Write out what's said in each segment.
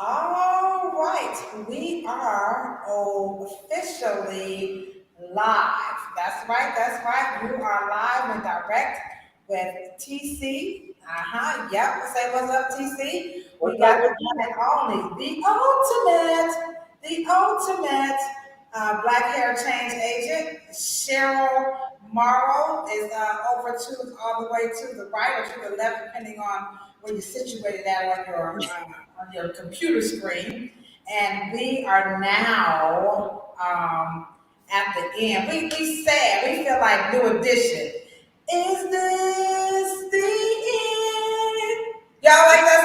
All right, we are officially live. That's right. You are live and direct with TC. Yep. Say what's up, TC. We What's up? got the one and only, the ultimate black hair change agent, Cheryl Morrow, is over to all the way to the right or to the left, depending on where you're situated at on your computer screen. And we are now at the end. We said we feel like new edition. Is this the end? Y'all like that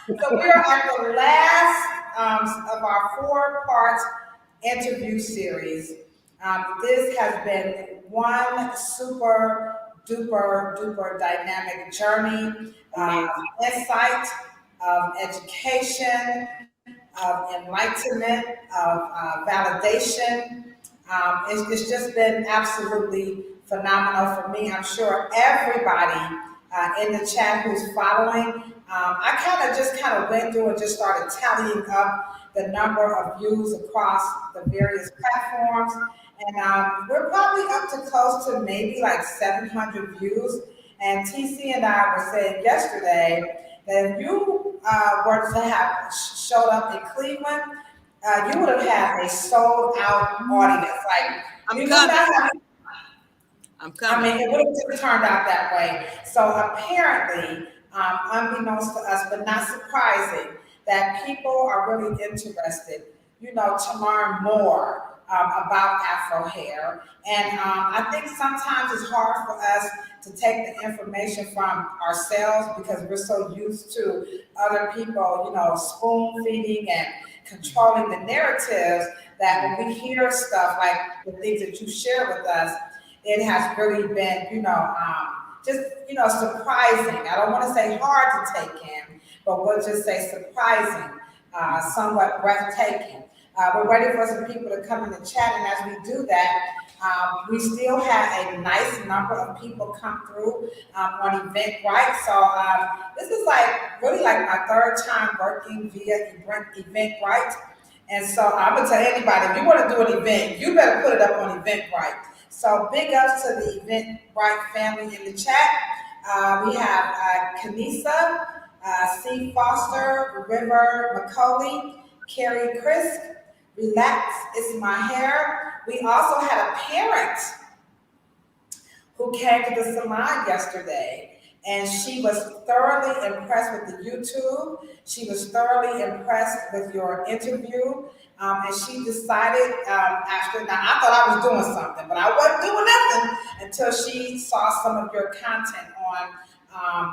singing? So we are at the last of our four-part interview series. This has been one super duper dynamic journey of insight, of education, of enlightenment, of validation. It's just been absolutely phenomenal for me. I'm sure everybody in the chat who's following. I kind of went through and just started tallying up the number of views across the various platforms. And we're probably up to close to maybe like 700 views. And TC and I were saying yesterday that if you were to have showed up in Cleveland, you would have had a sold out audience. Like, I'm you would coming. not have, I'm I coming. mean, it would have just turned out that way. So apparently, unbeknownst to us, but not surprising, that people are really interested, to learn more about Afro hair. And I think sometimes it's hard for us to take the information from ourselves because we're so used to other people, spoon feeding and controlling the narratives that when we hear stuff like the things that you share with us, it has really been, just, surprising. I don't want to say hard to take in, but we'll just say surprising, somewhat breathtaking. We're waiting for some people to come in the chat, and as we do that, we still have a nice number of people come through on Eventbrite. So this is like really like my third time working via Eventbrite. And so I'm gonna tell anybody, if you want to do an event, you better put it up on Eventbrite. So big ups to the Eventbrite family in the chat. We have Kanisa, C. Foster, River McCauley, Carrie Crisp, Relax, It's My Hair. We also had a parent who came to the salon yesterday, and she was thoroughly impressed with the YouTube. She was thoroughly impressed with your interview. And she decided after, now I thought I was doing something, but I wasn't doing nothing until she saw some of your content on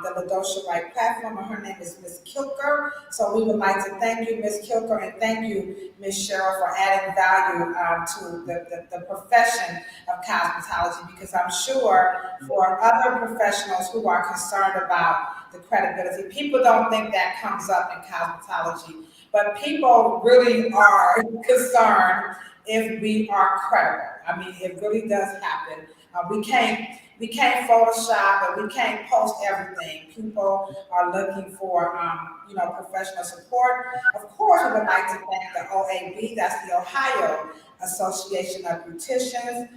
the LaDosha Wright platform, and her name is Miss Kilker. So we would like to thank you, Miss Kilker, and thank you, Miss Cheryl, for adding value to the profession of cosmetology, because I'm sure for other professionals who are concerned about the credibility, people don't think that comes up in cosmetology, but people really are concerned if we are credible. I mean, it really does happen. We can't Photoshop and we can't post everything. People are looking for, professional support. Of course, we would like to thank the OAB, that's the Ohio Association of Beauticians.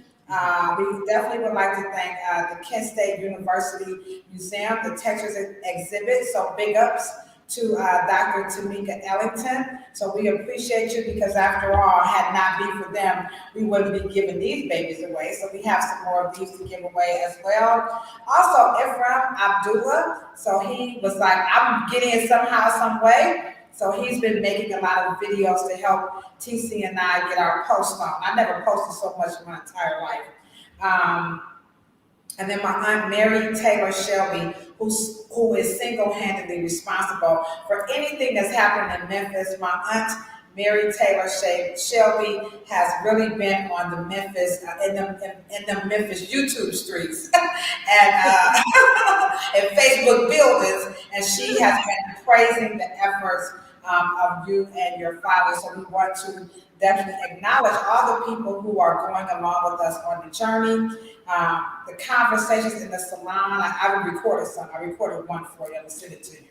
We definitely would like to thank the Kent State University Museum, the Texas exhibit. So big ups to Dr. Tamika Ellington. So we appreciate you because after all, had not be for them, we wouldn't be giving these babies away. So we have some more of these to give away as well. Also, Ephraim Abdullah. So he was like, I'm getting it somehow, some way. So he's been making a lot of videos to help TC and I get our posts on. I never posted so much in my entire life. And then my aunt Mary Taylor-Shelby, who is single-handedly responsible for anything that's happening in Memphis. My aunt Mary Taylor-Shelby has really been on the Memphis in the Memphis YouTube streets and and Facebook buildings, and she has been praising the efforts of you and your father. So we want to definitely acknowledge all the people who are going along with us on the journey. The conversations in the salon, I recorded some. I recorded one for you. I'm going to send it to you.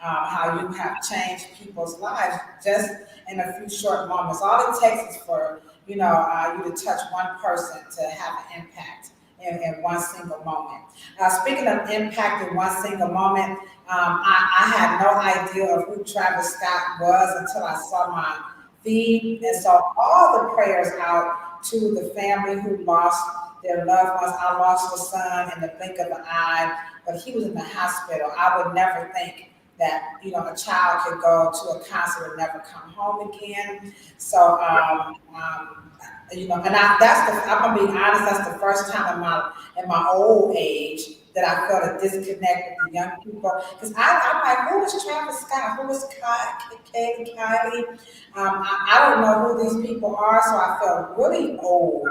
how you have changed people's lives just in a few short moments. All it takes is for you to touch one person to have an impact in one single moment. Speaking of impact in one single moment, I had no idea of who Travis Scott was until I saw my feed, and so all the prayers out to the family who lost their loved ones. I lost a son in the blink of an eye, but he was in the hospital. I would never think that a child could go to a concert and never come home again. So and I'm gonna be honest. That's the first time in my old age that I felt a disconnect with the young people. Because I'm like, who is Travis Scott? Who is Kylie? I don't know who these people are, so I felt really old.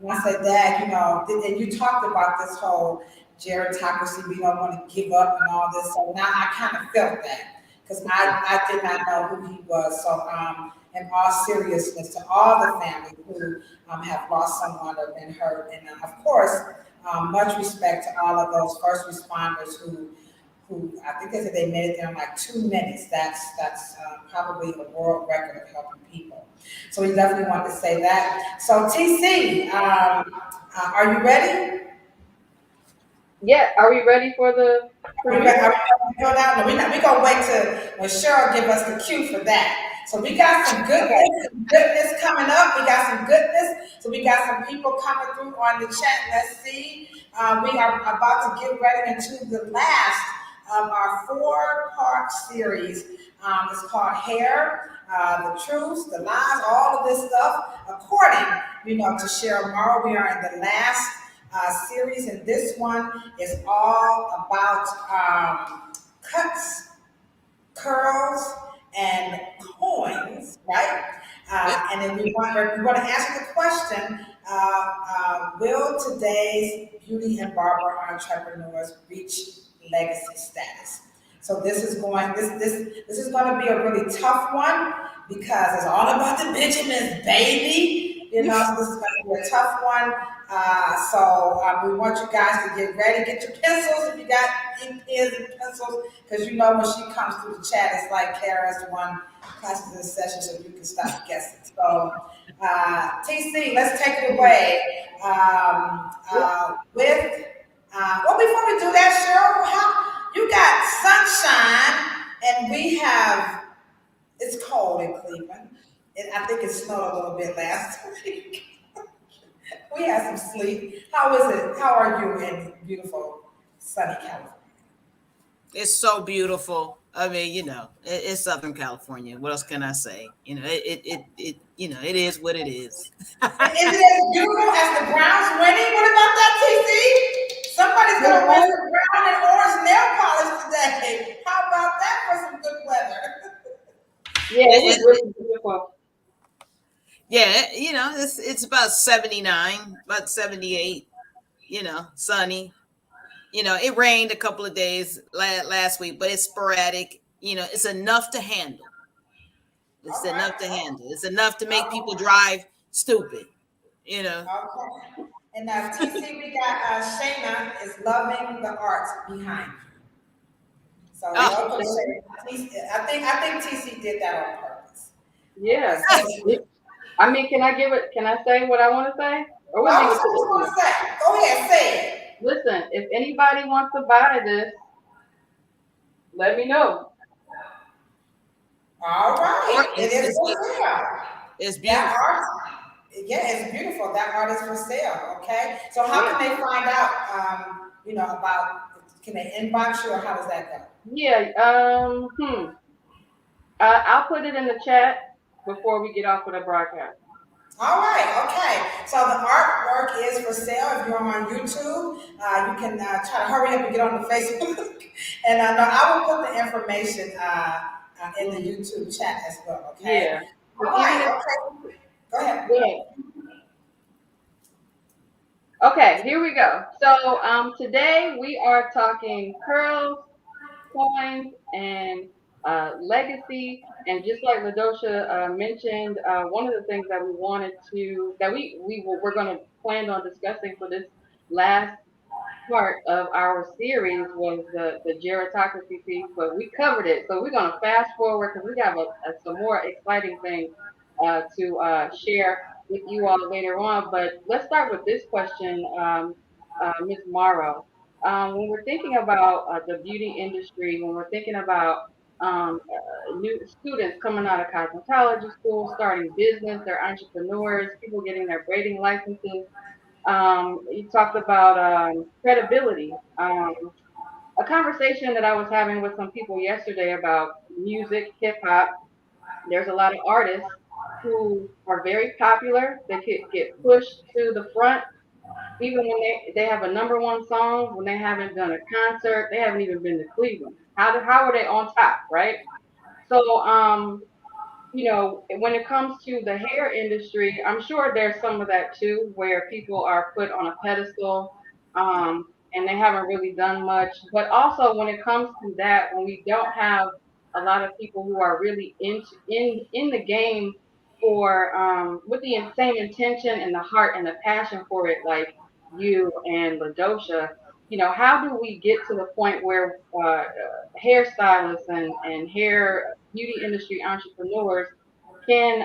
And I said, Dad, and you talked about this whole gerontocracy, we don't want to give up and all this. So now I kind of felt that because I did not know who he was. So in all seriousness, to all the family who have lost someone or been hurt, and of course, much respect to all of those first responders who I think they said they made it there in like 2 minutes. That's probably a world record of helping people. So we definitely want to say that. So TC, are you ready? Yeah, are we ready for the premiere? Are we go down? No, we're gonna wait till when Cheryl give us the cue for that. So we got some goodness coming up. We got some goodness. So we got some people coming through on the chat. Let's see. We are about to get ready into the last of our 4-part series. It's called Hair, the Truths, the Lies, all of this stuff. According, to Cheryl Morrow, we are in the last series, and this one is all about cuts, curls, and coins, right? And then we want to answer the question: will today's beauty and barber entrepreneurs reach legacy status? So this is going to be a really tough one because it's all about the Benjamins, baby. So this is going to be a tough one. So we want you guys to get ready. Get your pencils if you got ink pens and pencils, because when she comes through the chat, it's like Kara's one classes in session, so you can stop guessing. So TC, let's take it away with. Well, before we do that, Cheryl, you got sunshine, and we have. It's cold in Cleveland. I think it snowed a little bit last week. We had some sleep. How is it? How are you in beautiful, sunny California? It's so beautiful. I mean, it's Southern California. What else can I say? It is what it is. Is it as beautiful as the Browns winning? What about that, TC? Somebody's gonna wear some brown and orange nail polish today. How about that for some good weather? Yeah, it's really beautiful. Yeah, it's about 79, about 78. Sunny. It rained a couple of days last week, but it's sporadic. It's enough to handle. It's enough to handle. It's enough to make people drive stupid. Okay. And TC, we got Shayna is loving the art behind you. So welcome, Shayna. I think TC did that on purpose. Yeah. I mean, can I say what I want to say? Or what you want to say? Go ahead, say it. Listen, if anybody wants to buy this, let me know. All right. It is for sale. It's beautiful. That art, it's beautiful. That art is for sale. Okay. So how can they find out? About. Can they inbox you, or how does that go? Yeah. I'll put it in the chat before we get off of the broadcast. All right, okay. So the artwork is for sale. If you're on YouTube, you can try to hurry up and get on the Facebook. And I will put the information in the YouTube chat as well, okay? Yeah. All right, okay. Go ahead. Yeah. Okay, here we go. So today we are talking curls, coins, and legacy. And just like LaDosha mentioned, one of the things that we're going to plan on discussing for this last part of our series was the gerontocracy piece, but we covered it. So we're going to fast forward because we have some more exciting things to share with you all later on. But let's start with this question, Ms. Morrow. When we're thinking about the beauty industry, when we're thinking about new students coming out of cosmetology school, starting business, they're entrepreneurs, people getting their braiding licenses. You talked about credibility. A conversation that I was having with some people yesterday about music, hip hop. There's a lot of artists who are very popular. They get pushed to the front, even when they have a number one song, when they haven't done a concert, they haven't even been to Cleveland. How are they on top, right? So when it comes to the hair industry, I'm sure there's some of that too, where people are put on a pedestal, and they haven't really done much. But also, when it comes to that, when we don't have a lot of people who are really in the game for with the same intention and the heart and the passion for it, like you and Ladosha, how do we get to the point where hairstylists and hair beauty industry entrepreneurs can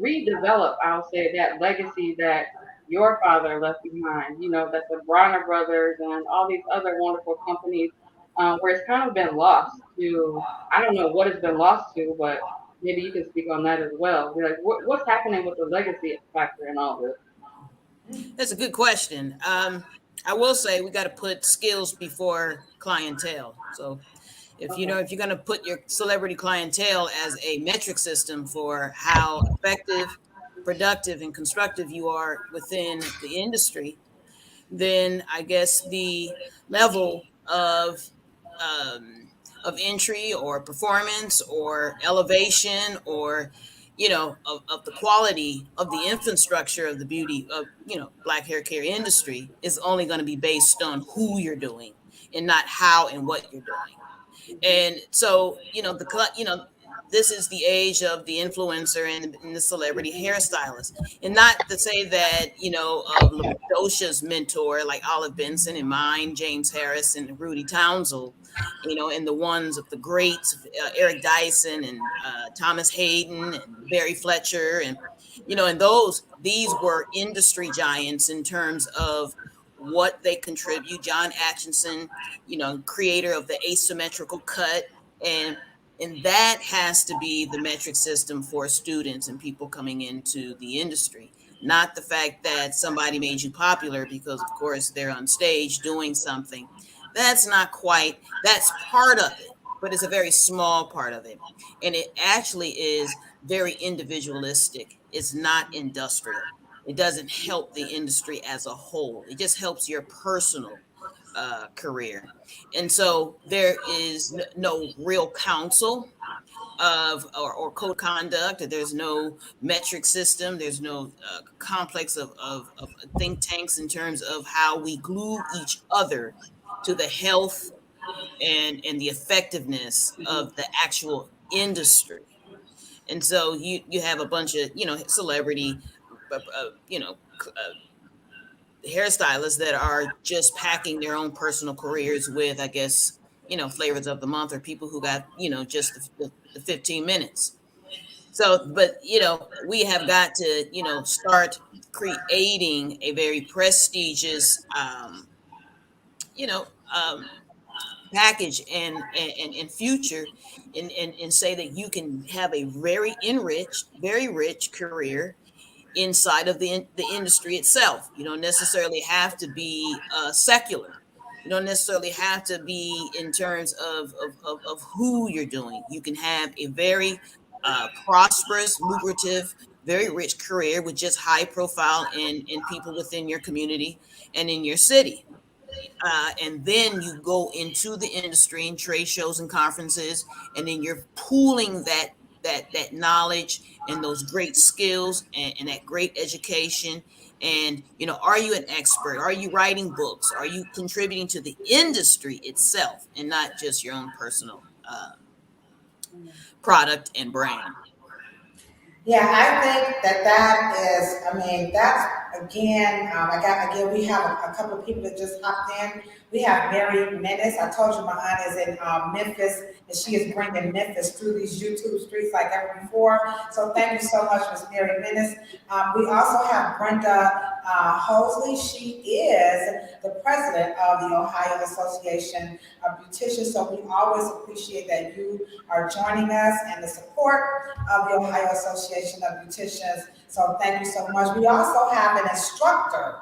redevelop, I'll say, that legacy that your father left behind, that the Bronner brothers and all these other wonderful companies, where it's kind of been lost to, I don't know what it's been lost to, but maybe you can speak on that as well. Be like, what's happening with the legacy factor in all this? That's a good question. I will say we got to put skills before clientele. So Okay. if you're going to put your celebrity clientele as a metric system for how effective, productive, and constructive you are within the industry, then I guess the level of entry or performance or elevation or of the quality of the infrastructure of the beauty of black hair care industry is only going to be based on who you're doing and not how and what you're doing. Hmm. And so, this is the age of the influencer and the celebrity hairstylist. And not to say that, of Ladosha's mentor, like Olive Benson and mine, James Harris and Rudy Townsend, and the ones of the greats, Eric Dyson and Thomas Hayden and Barry Fletcher. And these were industry giants in terms of what they contribute. John Atchison, creator of the asymmetrical cut, and that has to be the metric system for students and people coming into the industry, not the fact that somebody made you popular because of course they're on stage doing something. That's not quite, that's part of it, but it's a very small part of it, and it actually is very individualistic. It's not industrial. It doesn't help the industry as a whole. It just helps your personal career. And so there is no real counsel or code of conduct. There's no metric system. There's no complex of think tanks in terms of how we glue each other to the health and the effectiveness of the actual industry. And so you have a bunch of celebrity you know hairstylists that are just packing their own personal careers with, I guess, flavors of the month, or people who got, just the 15 minutes. So, but, we have got to, start creating a very prestigious, you know, um, package and future and say that you can have a very enriched, very rich career inside of the industry itself. You don't necessarily have to be secular. You don't necessarily have to be in terms of who you're doing. You can have a very prosperous, lucrative, very rich career with just high profile in people within your community and in your city. And then you go into the industry and trade shows and conferences, and then you're pooling that knowledge and those great skills and that great education. And are you an expert? Are you writing books? Are you contributing to the industry itself and not just your own personal product and brand? Yeah, I think that that is, I mean, that's again, again, we have a couple of people that just hopped in. We have Mary Menace. I told you my aunt is in Memphis, and she is bringing Memphis through these YouTube streets like ever before. So thank you so much, Miss Mary Menace. We also have Brenda Hosley. She is the president of the Ohio Association of Beauticians. So we always appreciate that you are joining us and the support of the Ohio Association of Beauticians. So thank you so much. We also have an instructor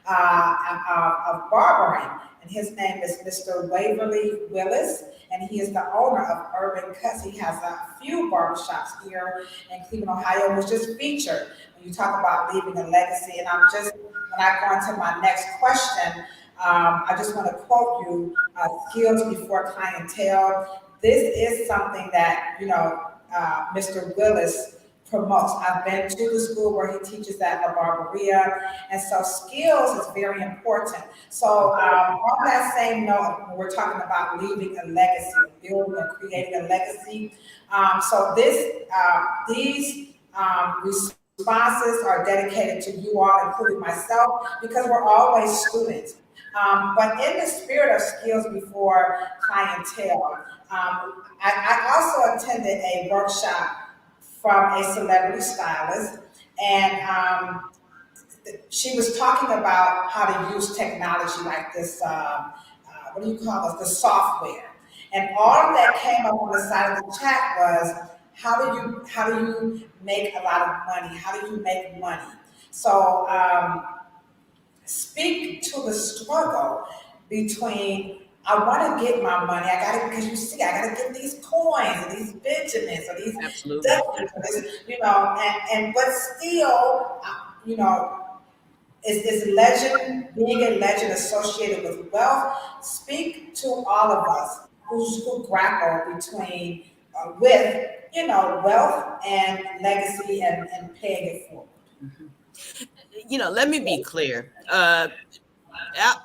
of barbering, and his name is Mr. Waverly Willis, and he is the owner of Urban Cuts. He has a few barbershops here in Cleveland, Ohio, which is featured when you talk about leaving a legacy. And I'm just, when I go into my next question, I just want to quote you, skills before clientele. This is something that, Mr. Willis promotes. I've been to the school where he teaches that in La Barberia, and so skills is very important. So on that same note, when we're talking about leaving a legacy, building or creating a legacy, these responses are dedicated to you all, including myself, because we're always students. But in the spirit of skills before clientele, I also attended a workshop from a celebrity stylist, and she was talking about how to use technology like this. What do you call it? The software, and all that came up on the side of the chat was how do you make a lot of money? How do you make money? So speak to the struggle between I want to get my money. I got to because you see, I got to get these coins or these Benjamins or these Absolutely. W's or this, and but still, is legend being a legend associated with wealth? Speak to all of us who grapple between with wealth and legacy and paying it forward. Let me be clear.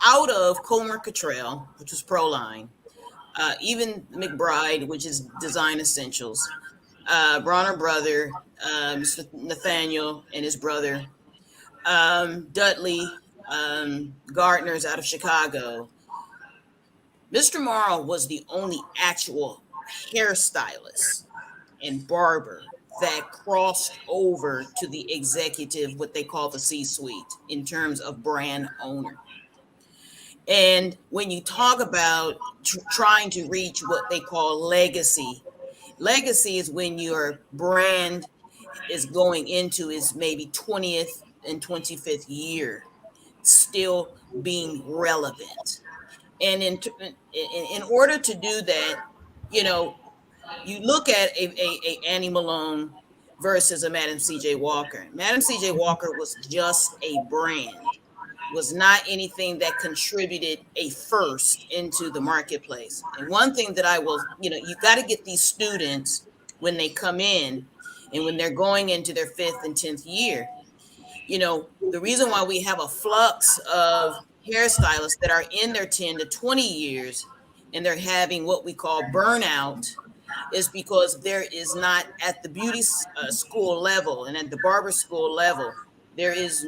Out of Comer Cottrell, which was Proline, even McBride, which is Design Essentials, Bronner brother, Mr. Nathaniel and his brother, Dudley, Gardner's out of Chicago. Mr. Morrow was the only actual hairstylist and barber that crossed over to the executive, what they call the C-suite, in terms of brand owner. And when you talk about trying to reach what they call legacy, legacy is when your brand is going into its maybe 20th and 25th year, still being relevant. And in order to do that, you know, you look at a Annie Malone versus a Madam C.J. Walker. Madam C.J. Walker was just a brand, was not anything that contributed a first into the marketplace. And one thing that I will, you got to get these students when they come in and when they're going into their 5th and 10th year, the reason why we have a flux of hairstylists that are in their 10 to 20 years and they're having what we call burnout is because there is not at the beauty school level and at the barber school level, there is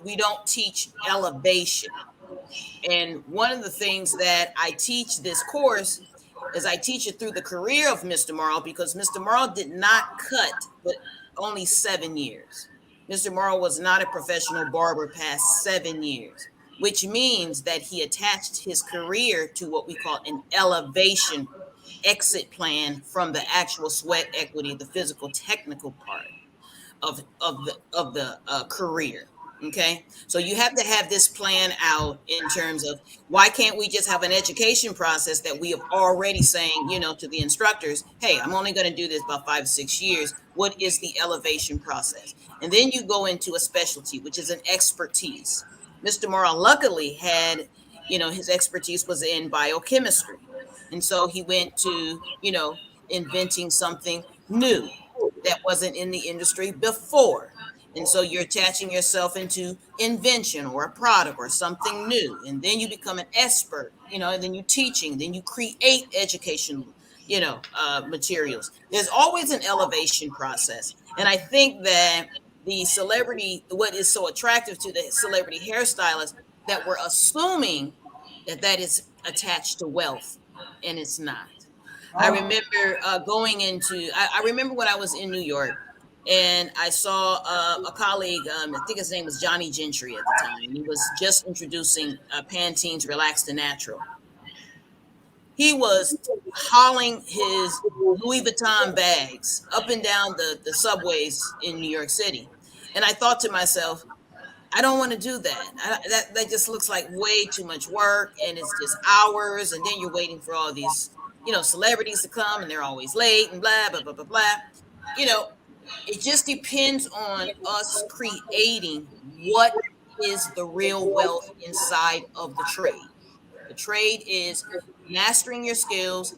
we don't teach elevation. And one of the things that I teach this course is I teach it through the career of Mr. Morrow, because Mr. Morrow did not cut but only 7 years. Mr. Morrow was not a professional barber past 7 years, which means that he attached his career to what we call an elevation exit plan from the actual sweat equity, the physical technical part of the career. Okay, so you have to have this plan out in terms of why can't we just have an education process that we have already saying, to the instructors, hey, I'm only going to do this about 5-6 years. What is the elevation process? And then you go into a specialty, which is an expertise. Mr. Morrow luckily had, his expertise was in biochemistry. And so he went to, inventing something new that wasn't in the industry before. And so you're attaching yourself into invention or a product or something new. And then you become an expert, and then you're teaching, then you create education, materials. There's always an elevation process. And I think that the celebrity, what is so attractive to the celebrity hairstylist, that we're assuming that that is attached to wealth, and it's not. I Oh, remember going into, I remember when I was in New York and I saw a colleague, I think his name was Johnny Gentry at the time, and he was just introducing Pantene's Relaxed and Natural. He was hauling his Louis Vuitton bags up and down the subways in New York City. And I thought to myself, I don't want to do that. That just looks like way too much work, and it's just hours, and then you're waiting for all these, celebrities to come, and they're always late, and blah blah blah blah blah. You know, it just depends on us creating what is the real wealth inside of the trade. The trade is mastering your skills,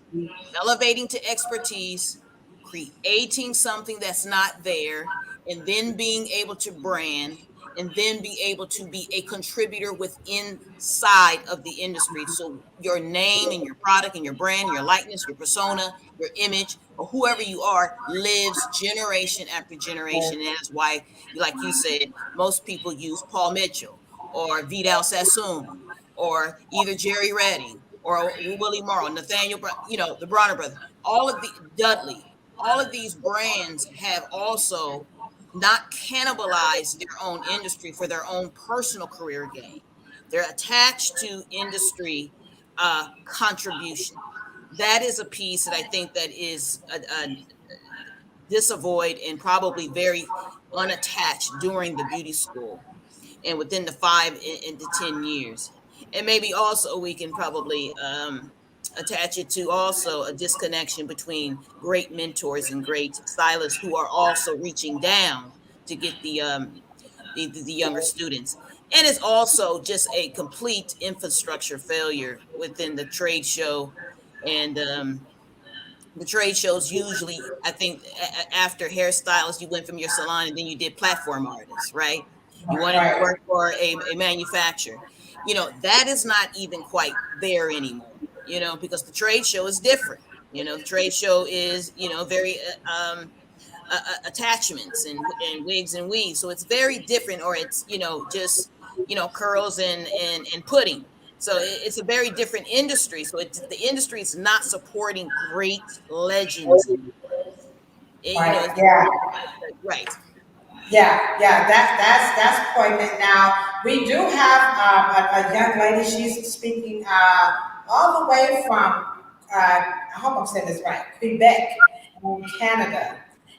elevating to expertise, creating something that's not there, and then being able to brand, and then be able to be a contributor within side of the industry. So your name and your product and your brand, your likeness, your persona, your image, or whoever you are, lives generation after generation. And that's why, like you said, most people use Paul Mitchell or Vidal Sassoon or either Jerry Redding or Willie Morrow, Nathaniel, the Bronner brothers, all of the Dudley, all of these brands have also not cannibalized their own industry for their own personal career gain. They're attached to industry contribution. That is a piece that I think that is a disavoid and probably very unattached during the beauty school and within the 5 to 10 years. And maybe also we can probably attach it to also a disconnection between great mentors and great stylists who are also reaching down to get the younger students. And it's also just a complete infrastructure failure within the trade show. And the trade shows usually, I think, after hairstylists, you went from your salon and then you did platform artists, right? You wanted to right, work for a manufacturer. That is not even quite there anymore, because the trade show is different. The trade show is, very attachments and wigs and weaves. So it's very different, or it's, just, curls and pudding. So it's a very different industry. So the industry is not supporting great legends anymore. right, It's yeah. right. Yeah, that's poignant. Now we do have a young lady. She's speaking all the way from I hope I'm saying this right, Quebec, in Canada.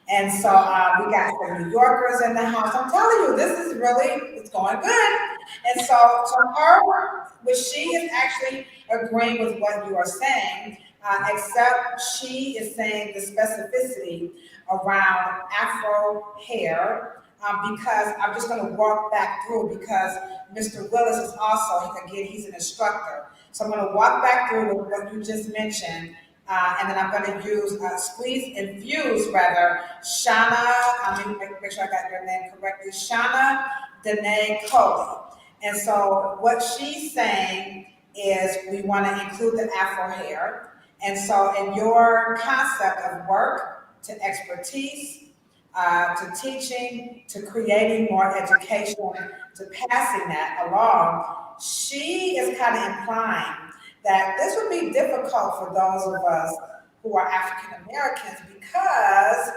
And so we got some New Yorkers in the house. I'm telling you, this is really it's going good. And so to her, which she is actually agreeing with what you are saying, except she is saying the specificity around Afro hair because I'm just going to walk back through because Mr. Willis is also, again, he's an instructor. So I'm going to walk back through what you just mentioned, and then I'm going to use squeeze infuse rather Shauna. I'm going to make sure I got your name correctly. Shauna Danae Coley. And so what she's saying is we want to include the Afro hair. And so in your concept of work to expertise, to teaching, to creating more education, to passing that along, she is kind of implying that this would be difficult for those of us who are African Americans because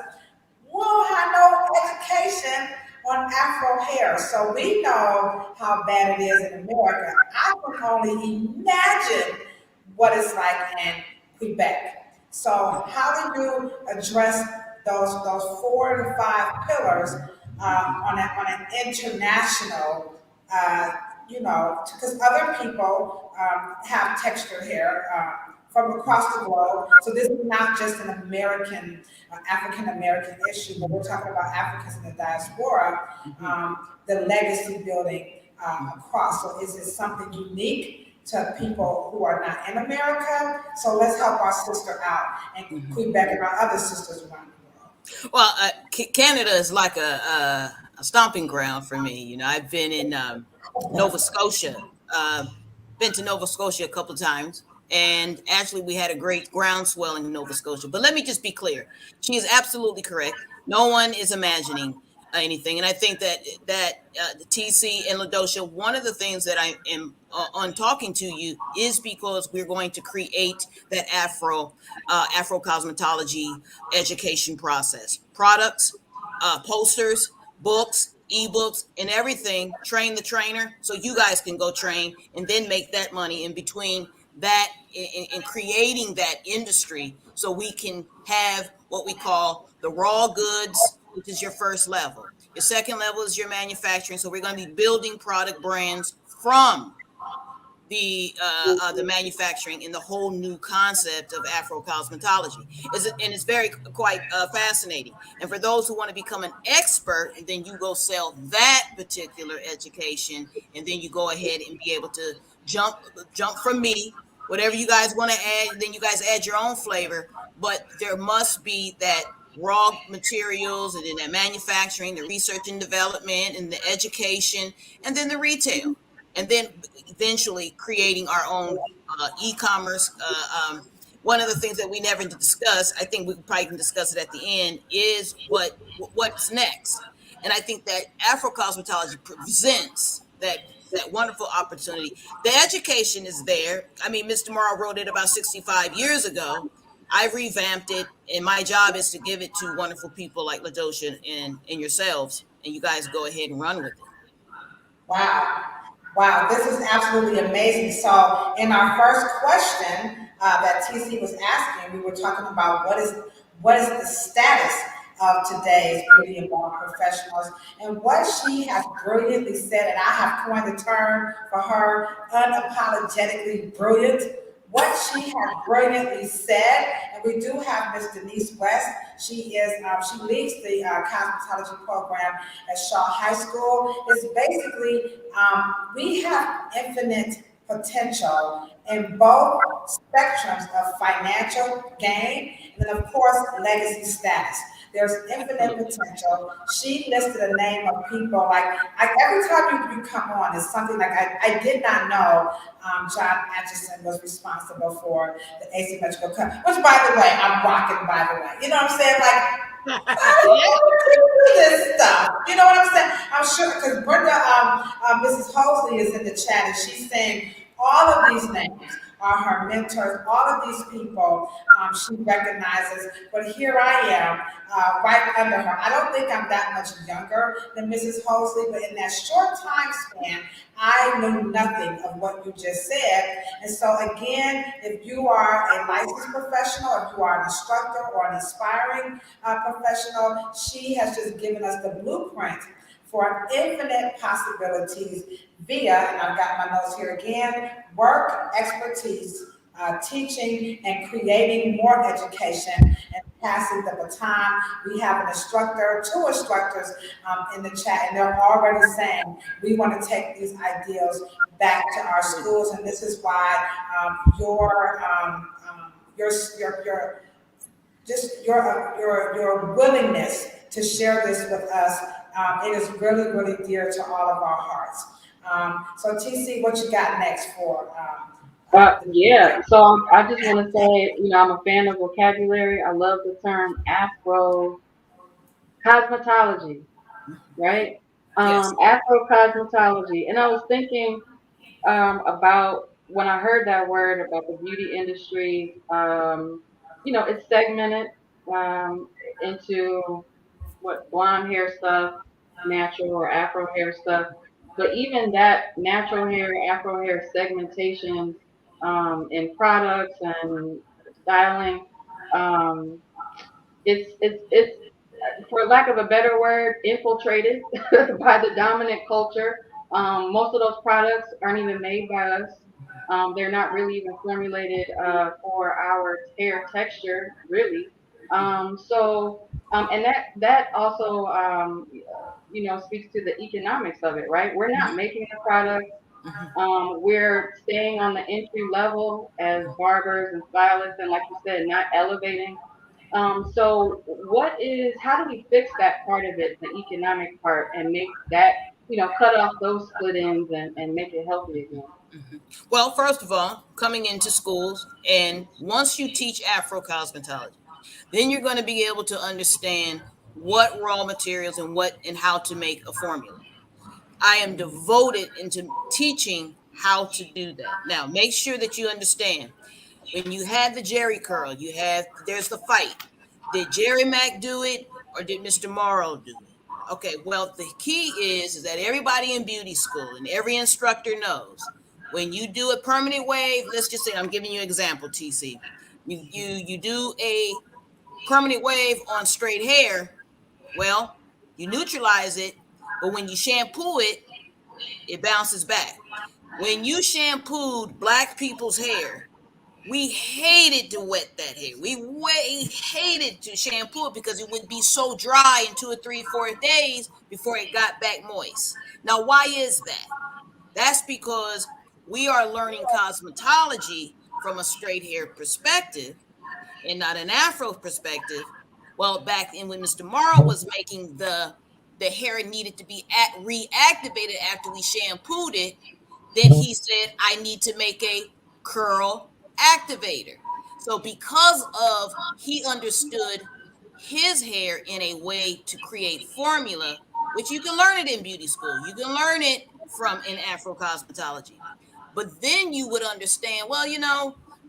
we don't have no education on Afro hair. So we know how bad it is in America. I can only imagine what it's like in Quebec. So how do you address those 4 to 5 pillars on an international, because other people have textured hair from across the globe. So this is not just an American, African American issue, but we're talking about Africans in the diaspora, the legacy building across. So is it something unique to people who are not in America? So let's help our sister out and Quebec and our other sisters around the world. Well, Canada is like a stomping ground for me. I've been in Nova Scotia. Been to Nova Scotia a couple of times. And actually, we had a great groundswelling in Nova Scotia. But let me just be clear: she is absolutely correct. No one is imagining anything, and I think that the TC and Ladosha, one of the things that I am on talking to you is because we're going to create that Afro cosmetology education process, products, posters, books, ebooks, and everything. Train the trainer, so you guys can go train and then make that money in between that in creating that industry, so we can have what we call the raw goods, which is your first level. Your second level is your manufacturing. So we're going to be building product brands from the manufacturing and the whole new concept of Afro cosmetology. And it's very quite fascinating. And for those who want to become an expert, and then you go sell that particular education, and then you go ahead and be able to jump from me, whatever you guys want to add. Then you guys add your own flavor, but there must be that raw materials, and then that manufacturing, the research and development, and the education, and then the retail, and then eventually creating our own e-commerce. One of the things that we never discuss, I think we probably can discuss it at the end, is what's next. And I think that Afro cosmetology presents that wonderful opportunity. The education is there. I mean, Mr. Morrow wrote it about 65 years ago. I revamped it, and my job is to give it to wonderful people like Ladosha and yourselves, and you guys go ahead and run with it. Wow. Wow, this is absolutely amazing. So, in our first question that TC was asking, we were talking about what is the status of today's beauty and bar professionals, and what she has brilliantly said, and I have coined the term for her, unapologetically brilliant. What she has brilliantly said, and we do have Miss Denise West. She leads the cosmetology program at Shaw High School. It's basically we have infinite potential in both spectrums of financial gain and then of course legacy status. There's infinite potential. She listed a name of people like every time you come on, it's something like I did not know John Atchison was responsible for the asymmetrical cut, which by the way, I'm rocking by the way. You know what I'm saying? Like this stuff. You know what I'm saying? I'm sure because Brenda, Mrs. Hosley is in the chat and she's saying all of these names are her mentors. All of these people she recognizes. But here I am, right under her. I don't think I'm that much younger than Mrs. Hosley, but in that short time span, I knew nothing of what you just said. And so again, if you are a licensed professional, if you are an instructor or an aspiring professional, she has just given us the blueprint for infinite possibilities via, and I've got my notes here again, work, expertise, teaching, and creating more education and passing the baton. We have an instructor, two instructors in the chat, and they're already saying we want to take these ideals back to our schools, and this is why your willingness to share this with us, it is really, really dear to all of our hearts. So TC, what you got next for? Yeah, so I just want to say, I'm a fan of vocabulary. I love the term Afro cosmetology, right? Yes. Afro cosmetology. And I was thinking about when I heard that word about the beauty industry, it's segmented into what blonde hair stuff, natural or Afro hair stuff. But even that natural hair, Afro hair segmentation in products and styling, um, it's for lack of a better word, infiltrated by the dominant culture. Most of those products aren't even made by us. They're not really even formulated for our hair texture, really. And that also, speaks to the economics of it, right? We're not making the product. We're staying on the entry level as barbers and stylists, and like you said, not elevating. So how do we fix that part of it, the economic part, and make that cut off those split ends and make it healthy again? Mhm. Well, first of all, coming into schools, and once you teach Afro cosmetology, then you're going to be able to understand what raw materials and what and how to make a formula. I am devoted into teaching how to do that. Now, make sure that you understand when you had the Jerry curl, there's the fight. Did Jerry Mack do it or did Mr. Morrow do it? Okay, well, the key is that everybody in beauty school and every instructor knows when you do a permanent wave, let's just say I'm giving you an example, TC. You do a permanent wave on straight hair, well, you neutralize it, but when you shampoo it, it bounces back. When you shampooed black people's hair, we hated to wet that hair. We hated to shampoo it because it would be so dry in 2 or 3, 4 days before it got back moist. Now, why is that? That's because we are learning cosmetology from a straight hair perspective and not an Afro perspective. Well, back in when Mr. Morrow was making the hair needed to be reactivated after we shampooed it, then he said, I need to make a curl activator. So because of he understood his hair in a way to create formula, which you can learn it in beauty school. You can learn it from in Afro cosmetology. But then you would understand, well,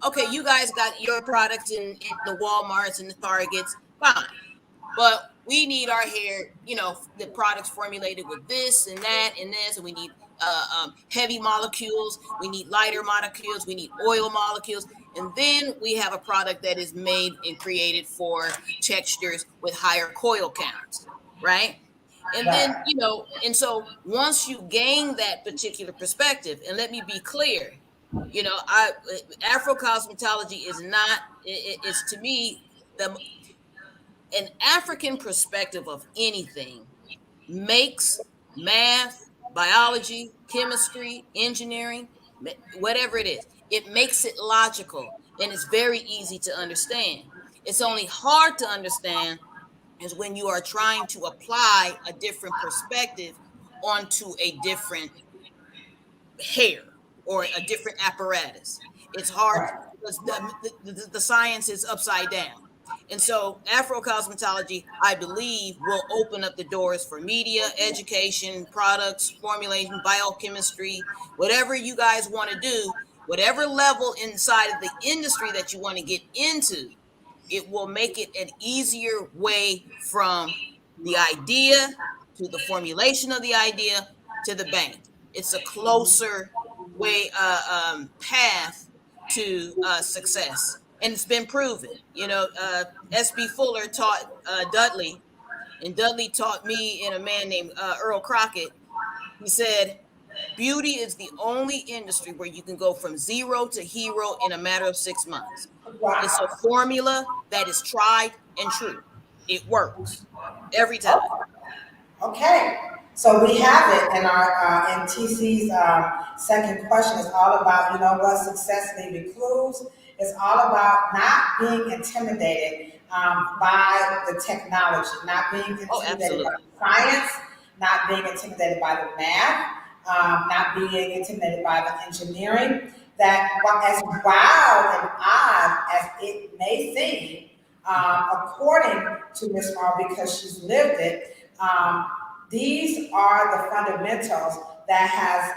okay, you guys got your products in the Walmarts and the Targets, fine. But we need our hair, the products formulated with this and that and this, and we need heavy molecules, we need lighter molecules, we need oil molecules, and then we have a product that is made and created for textures with higher coil counts, right? And then, Right. and so once you gain that particular perspective, and let me be clear, I Afro cosmetology is not, it's to me the an African perspective of anything makes math, biology, chemistry, engineering, whatever it is, it makes it logical and it's very easy to understand. It's only hard to understand is when you are trying to apply a different perspective onto a different hair or a different apparatus. It's hard Right. because the science is upside down. And so Afro cosmetology, I believe, will open up the doors for media, education, products, formulation, biochemistry, whatever you guys want to do, whatever level inside of the industry that you want to get into, it will make it an easier way from the idea to the formulation of the idea to the bank. It's a closer way path to success, and it's been proven. SB Fuller taught Dudley, and Dudley taught me and a man named Earl Crockett. He said beauty is the only industry where you can go from zero to hero in a matter of 6 months. It's a Wow. formula that is tried and true. It works every time. Okay, so we have it, and our and TC's second question is all about what success leaving clues. It's all about not being intimidated by the technology, not being Oh, intimidated by absolutely. the science, not being intimidated by the math, not being intimidated by the engineering. That as wild and odd as it may seem, according to Miss Morrow, because she's lived it. These are the fundamentals that has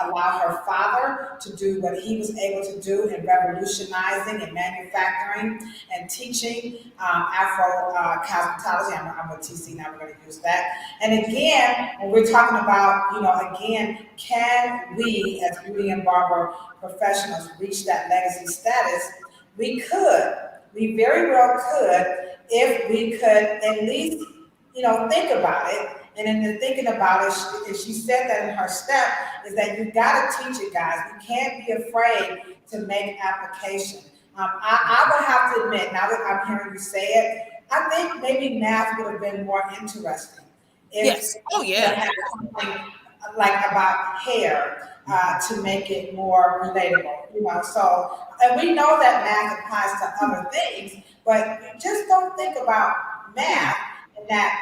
allowed her father to do what he was able to do in revolutionizing and manufacturing and teaching Afro cosmetology. I'm with TC now, we're going to use that. And again, when we're talking about, again, can we as beauty and barber professionals reach that legacy status? We could. We very well could if we could at least think about it. And in the thinking about it, she said that in her step, is that you got to teach it, guys. You can't be afraid to make application. I would have to admit, now that I'm hearing you say it, I think maybe math would have been more interesting if Yes. Oh, you yeah. had something like about hair to make it more relatable. So, and we know that math applies to other things, but just don't think about math in that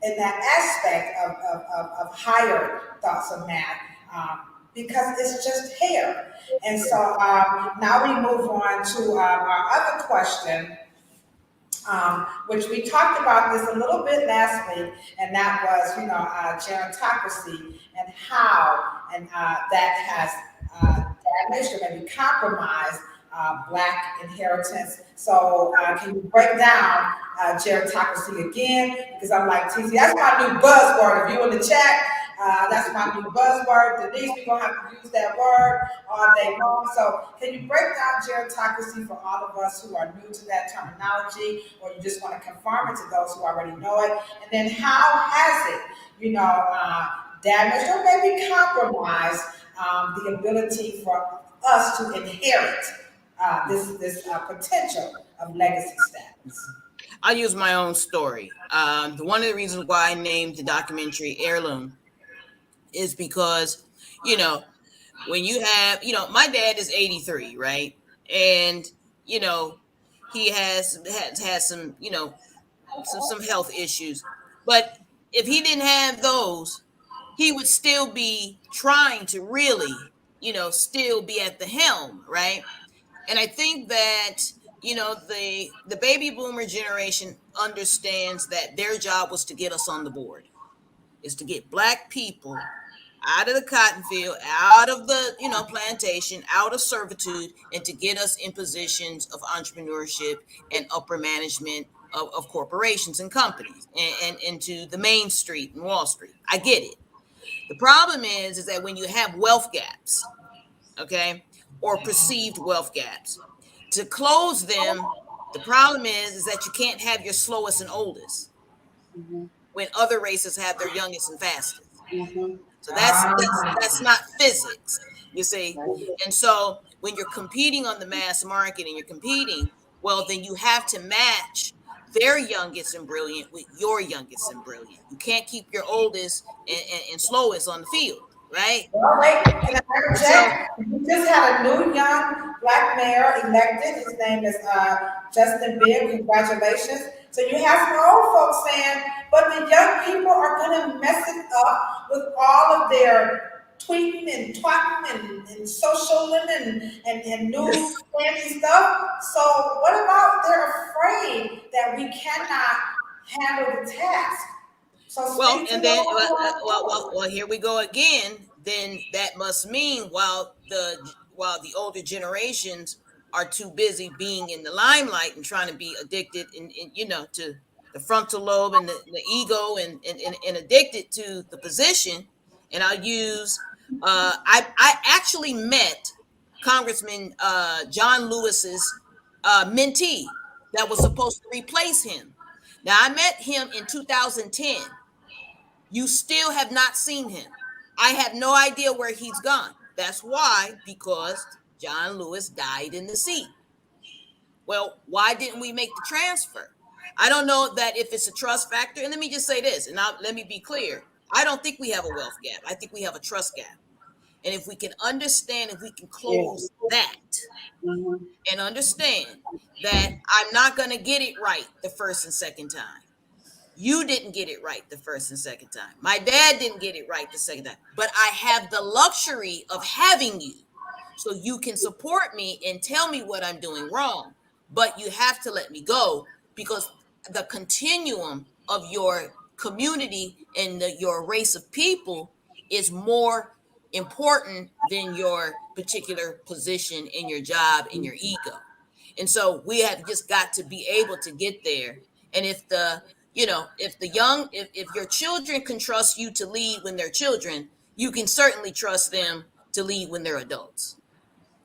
in that aspect of higher thoughts of math, because it's just hair. And so now we move on to our other question, which we talked about this a little bit last week, and that was, gerontocracy and how and that has damaged or maybe compromised Black inheritance. So can you break down gerontocracy again? Because I'm like, TC, that's my new buzzword. If you in the chat, that's my new buzzword. Denise, we're going to have to use that word all day long. So can you break down gerontocracy for all of us who are new to that terminology, or you just want to confirm it to those who already know it? And then how has it, damaged or maybe compromised the ability for us to inherit this potential of legacy status? I'll use my own story. One of the reasons why I named the documentary Heirloom is because, when you have, my dad is 83, right? And, he has some, some health issues. But if he didn't have those, he would still be trying to really, still be at the helm, right? And I think that, the baby boomer generation understands that their job was to get us on the board, is to get Black people out of the cotton field, out of the, plantation, out of servitude, and to get us in positions of entrepreneurship and upper management of corporations and companies, and into the Main Street and Wall Street. I get it. The problem is that when you have wealth gaps, okay, or perceived wealth gaps, to close them, the problem is that you can't have your slowest and oldest when other races have their youngest and fastest. So that's not physics, you see. And so when you're competing on the mass market and you're competing, well, then you have to match their youngest and brilliant with your youngest and brilliant. You can't keep your oldest and slowest on the field, right? Well, wait, can I interject? We just had a new young Black mayor elected. His name is Justin Bibb. Congratulations. So you have some old folks saying, but the young people are going to mess it up with all of their tweeting and twatting and socialing and new fancy stuff. So what about they're afraid that we cannot handle the task? So well, and then well, here we go again. Then that must mean while the older generations are too busy being in the limelight and trying to be addicted to the frontal lobe and the ego and addicted to the position. And I'll use I actually met Congressman John Lewis's mentee that was supposed to replace him. Now I met him in 2010. You still have not seen him. I have no idea where he's gone. That's why, because John Lewis died in the seat. Well, why didn't we make the transfer? I don't know that if it's a trust factor. And let me just say this, and let me be clear. I don't think we have a wealth gap. I think we have a trust gap. And if we can understand, if we can close that and understand that I'm not going to get it right the first and second time. You didn't get it right the first and second time. My dad didn't get it right the second time. But I have the luxury of having you. So you can support me and tell me what I'm doing wrong. But you have to let me go, because the continuum of your community and your race of people is more important than your particular position in your job and your ego. And so we have just got to be able to get there. And if if your children can trust you to lead when they're children, you can certainly trust them to lead when they're adults.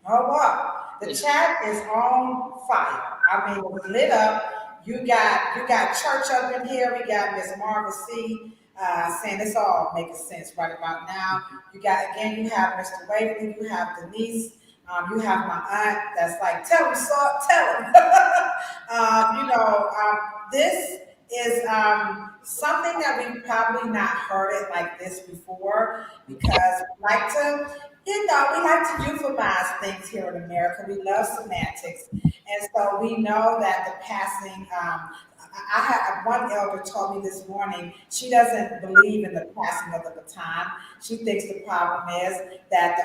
Oh wow, the chat is on fire. I mean, it's lit up. You got church up in here. We got Miss Marva C. Saying it's all making sense right about now. You have Mr. Waverly, you have Denise, you have my aunt that's like, tell him, tell him. This is something that we've probably not heard it like this before, because we like to euphemize things here in America. We love semantics. And so we know that the passing I had one elder told me this morning she doesn't believe in the passing of the baton. She thinks the problem is that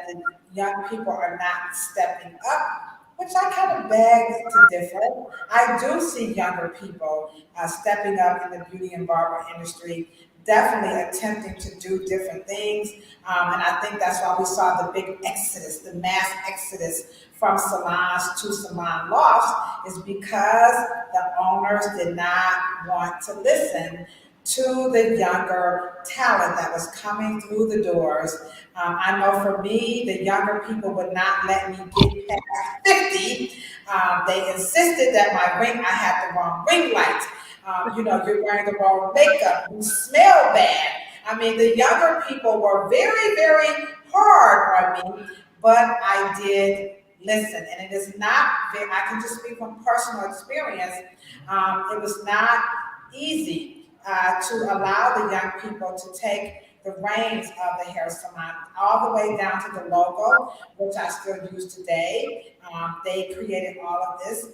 the young people are not stepping up, which I kind of beg to differ. I do see younger people stepping up in the beauty and barber industry, definitely attempting to do different things. And I think that's why we saw the big exodus, the mass exodus from salons to salon lofts, is because the owners did not want to listen to the younger talent that was coming through the doors. I know for me, the younger people would not let me get past 50. They insisted that my ring, I had the wrong ring light. You're wearing the wrong makeup, you smell bad. I mean, the younger people were very, very hard on me, but I did listen. And it is not, I can just speak from personal experience. It was not easy to allow the young people to take the reins of the hair salon all the way down to the logo, which I still use today. They created all of this.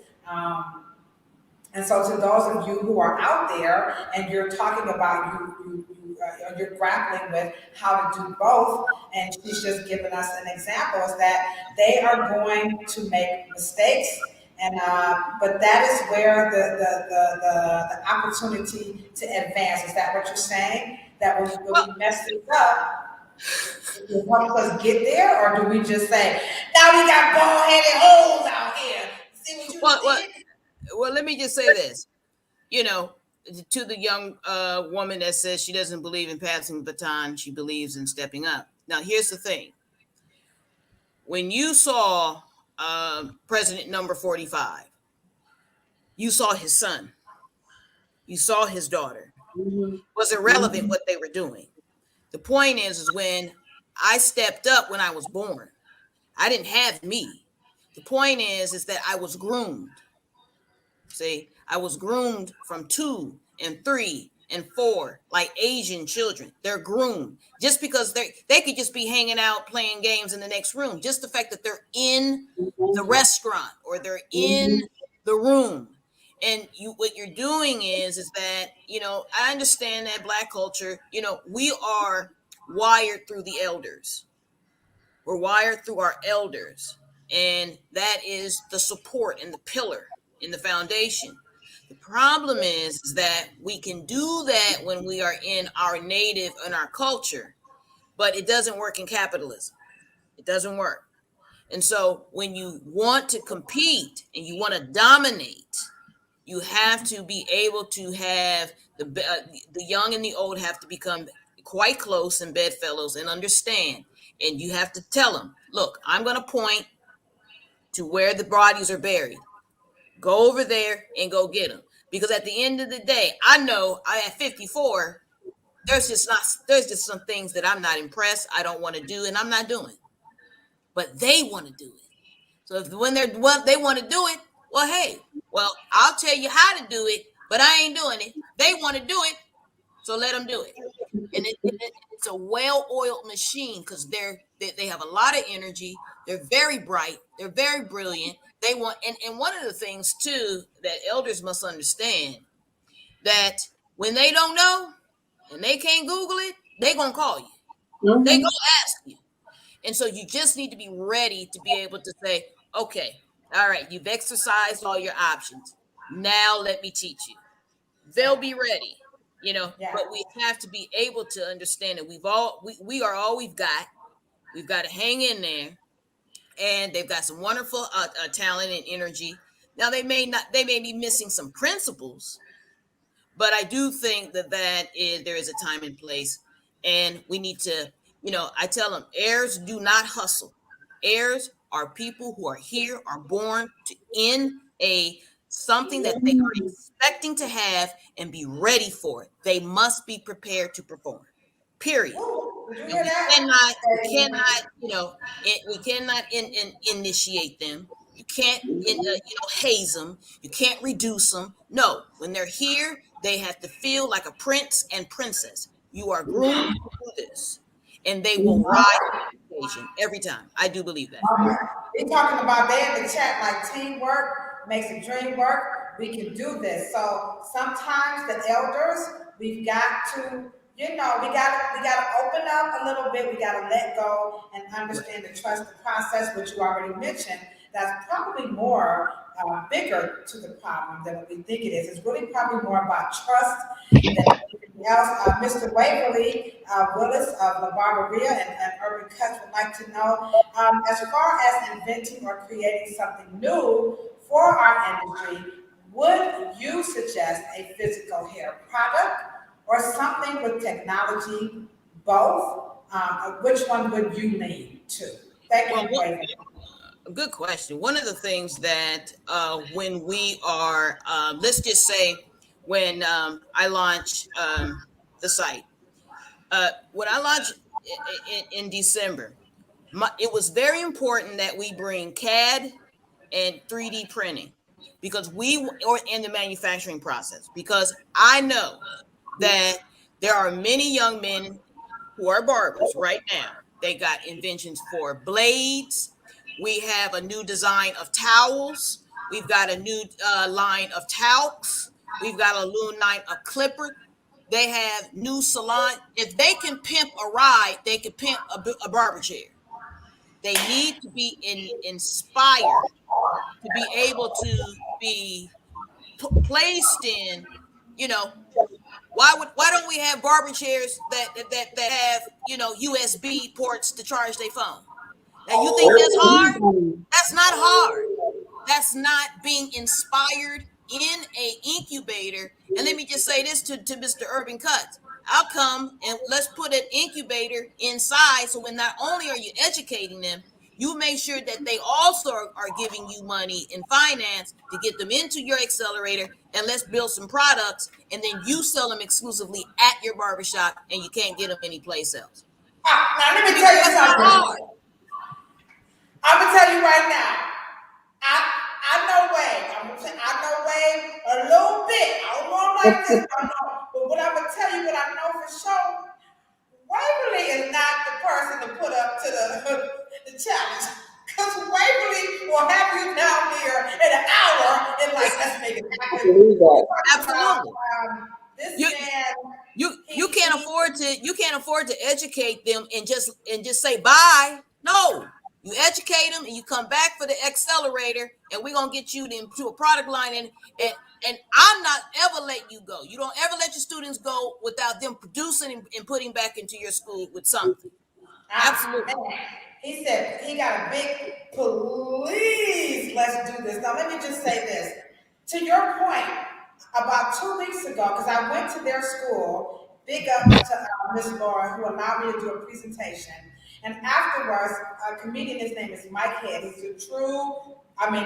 And so to those of you who are out there and you're talking about you're grappling with how to do both, and she's just given us an example, is that they are going to make mistakes, and but that is where the opportunity to advance. Is that what you're saying? That when we mess this up, it helps us get there, or do we just say, now we got bald-headed holes out here? See what you did? Well, let me just say this, to the young woman that says she doesn't believe in passing the baton, she believes in stepping up. Now, here's the thing. When you saw President number 45, you saw his son, you saw his daughter. It was irrelevant what they were doing. The point is when I stepped up when I was born, I didn't have me. The point is that I was groomed. See, I was groomed from 2 and 3 and 4, like Asian children. They're groomed just because they could just be hanging out playing games in the next room. Just the fact that they're in the restaurant or they're in the room. And what you're doing is that, I understand that Black culture, we are wired through the elders. We're wired through our elders. And that is the support and the pillar in the foundation. The problem is that we can do that when we are in our native and our culture, but it doesn't work in capitalism. It doesn't work. And so when you want to compete and you want to dominate, you have to be able to have the young and the old have to become quite close and bedfellows and understand. And you have to tell them, look, I'm going to point to where the bodies are buried. Go over there and go get them. Because at the end of the day, I know at 54, there's just some things that I'm not impressed. I don't want to do, and I'm not doing. But they want to do it. So when they want to do it, well, hey, I'll tell you how to do it, but I ain't doing it. They want to do it, so let them do it. And it's a well-oiled machine because they have a lot of energy. They're very bright. They're very brilliant. They want, and one of the things too that elders must understand, that when they don't know and they can't Google it, they're gonna call you. They gonna ask you. And so you just need to be ready to be able to say, okay, all right, you've exercised all your options. Now let me teach you. They'll be ready, but we have to be able to understand that we are all we've got. We've got to hang in there. And they've got some wonderful talent and energy. Now they may be missing some principles, but I do think that there is a time and place, and we need to, I tell them, heirs do not hustle. Heirs are people who are here, are born to in something that they are expecting to have and be ready for it. They must be prepared to perform. Period. We cannot, we cannot initiate them. You can't, haze them. You can't reduce them. No, when they're here, they have to feel like a prince and princess. You are groomed to do this, and they will rise to the occasion every time. I do believe that. They're talking about they in the chat like teamwork makes the dream work. we can do this. So sometimes the elders, we've got to, we gotta open up a little bit. We gotta let go and understand and trust the process, which you already mentioned. That's probably more bigger to the problem than what we think it is. It's really probably more about trust than anything else. Mr. Waverly Willis of the Barberia and Urban Cuts would like to know, as far as inventing or creating something new for our industry, would you suggest a physical hair product or something with technology? Both? Which one would you lean to? Thank you, Well, Waverly. good question. One of the things that when we are, let's just say, when I launch the site, when I launched in December, it was very important that we bring CAD and 3D printing because or in the manufacturing process, because I know that there are many young men who are barbers right now. They got inventions for blades. We have a new design of towels. We've got a new line of talcs. We've got a new line of clippers. They have new salon. If they can pimp a ride, they can pimp a barber chair. They need to be inspired to be able to be placed in, you know, why don't we have barber chairs that have, USB ports to charge their phone? Now you think that's hard? That's not hard. That's not being inspired in a incubator. And let me just say this to Mr. Urban Cuts. I'll come and let's put an incubator inside. So when not only are you educating them, you make sure that they also are giving you money in finance to get them into your accelerator, and let's build some products, and then you sell them exclusively at your barbershop, and you can't get them anyplace else. Now let me tell you That's not something. hard. I'm gonna tell you right now. I know Wade. I know Wade a little bit. I don't know him like this. I know, but what I'm gonna tell you, what I know for sure, Waverly is not the person to put up to the challenge. Because Waverly will have you down there in an hour and like, let's make it happen. Absolutely. This You, man, you can't afford to educate them and just say bye. No, you educate them and you come back for the accelerator, and we're gonna get you into a product line, and I'm not ever letting you go. You don't ever let your students go without them producing and putting back into your school with something. Absolutely. man, he said he got a big please, let's do this. Now let me just say this. To your point, about 2 weeks ago, because I went to their school, big ups to Miss Laura, who allowed me to do a presentation. And afterwards, a comedian, his name is Mike Head. He's a true,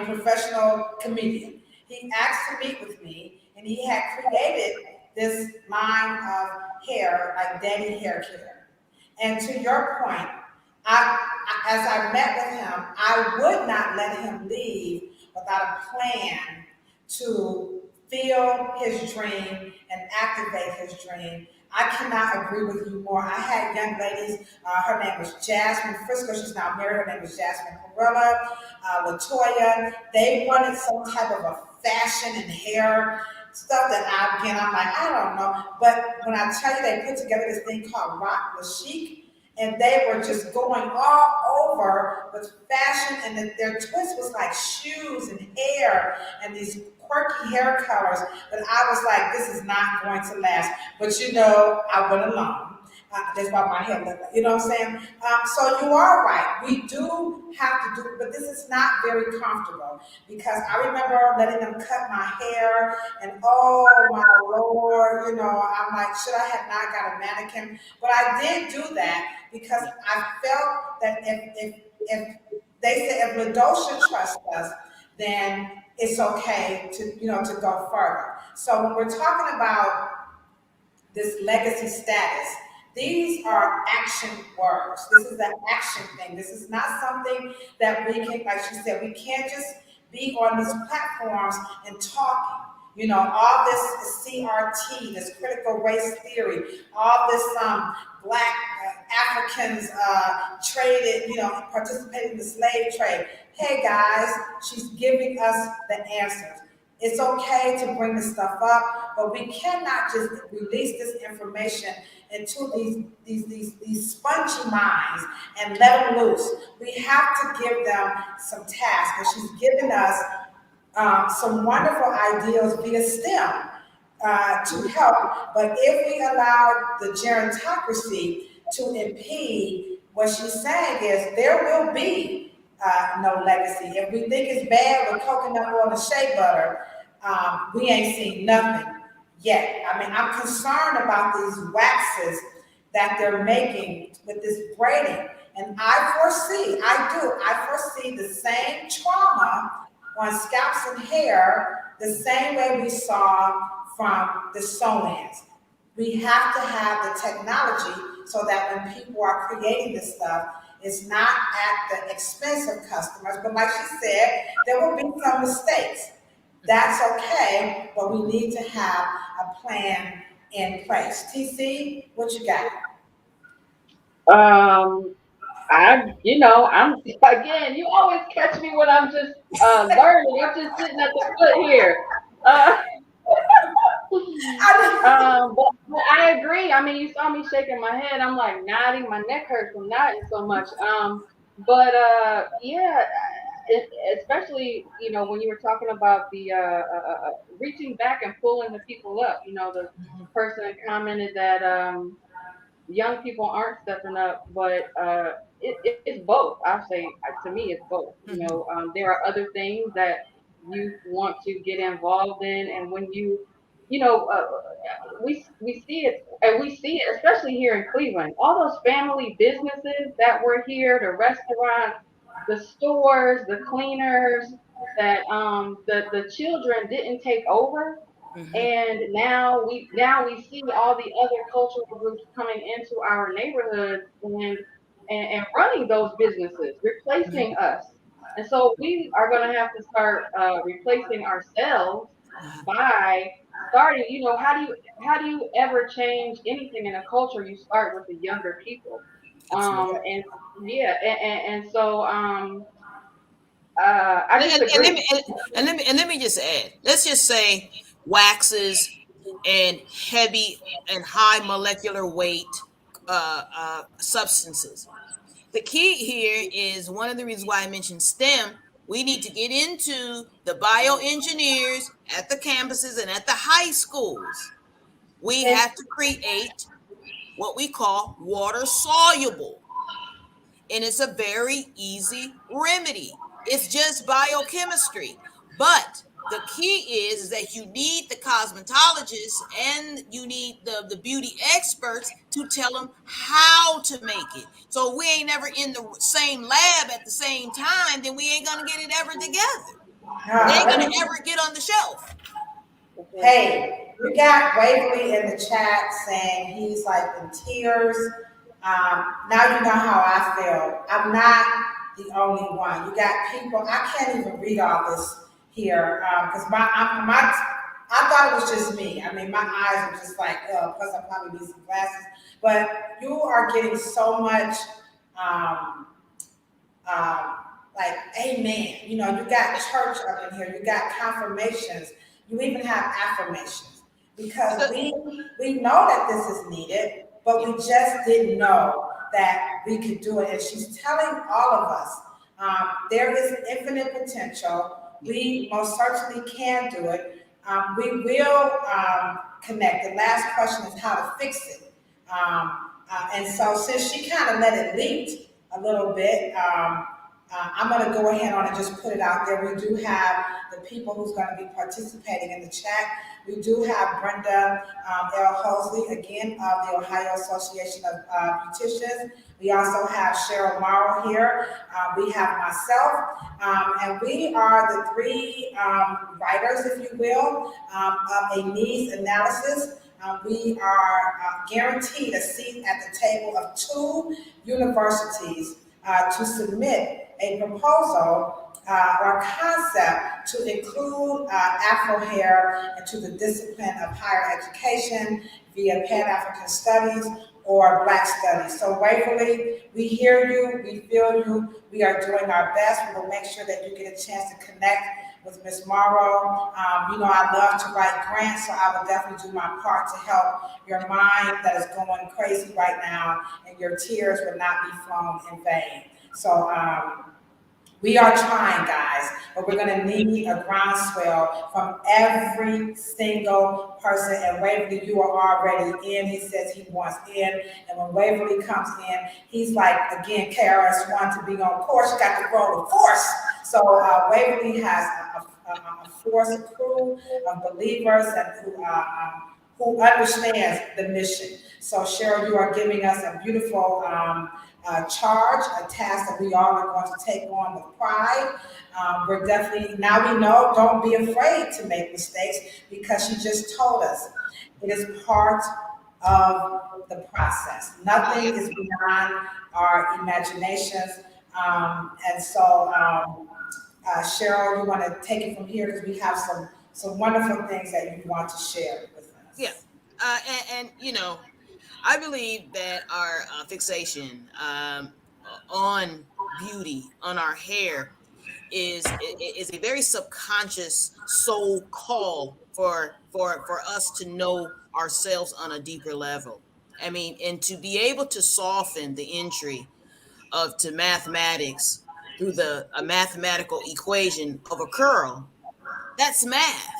professional comedian. He asked to meet with me, and he had created this line of hair, like daddy hair care. And to your point, as I met with him, I would not let him leave without a plan to feel his dream and activate his dream. I cannot agree with you more. I had young ladies, her name was Jasmine Frisco, she's now married, her name was Jasmine Corella, Latoya. They wanted some type of a fashion and hair stuff that I'm like, I don't know. But when I tell you, they put together this thing called Rock the Chic, and they were just going all over with fashion, and their twist was like shoes and hair and these quirky hair colors. But I was like, this is not going to last. But I went along. That's why my hair looked like, you know what I'm saying? So you are right. We do have to do, but this is not very comfortable, because I remember letting them cut my hair, and oh my Lord, I'm like, should I have not got a mannequin? But I did do that because I felt that if they said, if LaDosha trusts us, then it's okay to go further. So when we're talking about this legacy status, these are action words. This is an action thing. This is not something that we can, like she said, we can't just be on these platforms and talking. All this CRT, this critical race theory, all this black Africans traded, participated in the slave trade. Hey guys, she's giving us the answers. It's okay to bring this stuff up, but we cannot just release this information into these spongy minds and let them loose. We have to give them some tasks, and she's given us some wonderful ideas via STEM to help. But if we allow the gerontocracy to impede, what she's saying is there will be no legacy. If we think it's bad with coconut oil and shea butter, we ain't seen nothing yet. I mean, I'm concerned about these waxes that they're making with this braiding. And I foresee the same trauma on scalps and hair the same way we saw from the sew-ins. We have to have the technology so that when people are creating this stuff, it's not at the expense of customers. But like she said, there will be some mistakes. That's okay, but we need to have a plan in place. TC, what you got? I'm again. You always catch me when I'm just learning. I'm just sitting at the foot here. Uh, but I agree. I mean, you saw me shaking my head. I'm like nodding. My neck hurts from nodding so much. Yeah, especially when you were talking about the reaching back and pulling the people up. The person commented that young people aren't stepping up, but it's both. I say to me, it's both. There are other things that you want to get involved in, and when you know, uh, we see it, and we see it especially here in Cleveland. All those family businesses that were here, the restaurants, the stores, the cleaners that the children didn't take over, and now we see all the other cultural groups coming into our neighborhoods and running those businesses, replacing us. And so we are going to have to start replacing ourselves by starting. How do you ever change anything in a culture? You start with the younger people. Absolutely. And yeah, and so I just And let agree. me let me just add. Let's just say waxes and heavy and high molecular weight substances. The key here is one of the reasons why I mentioned STEM. We need to get into the bioengineers at the campuses and at the high schools. We And have to create what we call water soluble, and it's a very easy remedy. It's just biochemistry. But the key is that you need the cosmetologists and you need the beauty experts to tell them how to make it. So we ain't never in the same lab at the same time, then we ain't gonna get it ever together. It ain't Let gonna me, ever get on the shelf. hey, we got Waverly in the chat saying he's like in tears. Now you know how I feel. I'm not the only one. You got people. I can't even read all this here because I thought it was just me. I mean, my eyes are just like, plus I probably need some glasses. But you are getting so much. Um, um, like amen. You got church up in here, you got confirmations, you even have affirmations. Because we know that this is needed, but we just didn't know that we could do it. And she's telling all of us there is infinite potential. We most certainly can do it. We will connect. The last question is how to fix it. And so since she kind of let it leak a little bit, I'm going to go ahead on and just put it out there. We do have the people who's going to be participating in the chat. We do have Brenda L. Hosley, again, of the Ohio Association of Beauticians. We also have Cheryl Morrow here. We have myself, and we are the three writers, if you will, of a needs analysis. We are guaranteed a seat at the table of 2 universities to submit a proposal or concept to include Afro hair into the discipline of higher education via Pan-African Studies or Black Studies. So Waverly, we hear you, we feel you, we are doing our best. We will make sure that you get a chance to connect with Miss Morrow. I love to write grants, so I will definitely do my part to help your mind that is going crazy right now, and your tears will not be flown in vain. So we are trying, guys, but we're going to need a groundswell from every single person. And Waverly, you are already in. He says he wants in. And when Waverly comes in, he's like, again, KRS-One to be on course. You got to grow the force. So Waverly has a force, a crew of believers and who understands the mission. So Cheryl, you are giving us a beautiful charge, a task that we all are going to take on with pride. We're definitely, now we know, don't be afraid to make mistakes, because she just told us it is part of the process. Nothing is beyond our imaginations. Cheryl, you want to take it from here, because we have some wonderful things that you want to share with us. Yeah. And I believe that our fixation on beauty, on our hair, is a very subconscious soul call for us to know ourselves on a deeper level. I mean, and to be able to soften the entry to mathematics through a mathematical equation of a curl, that's math.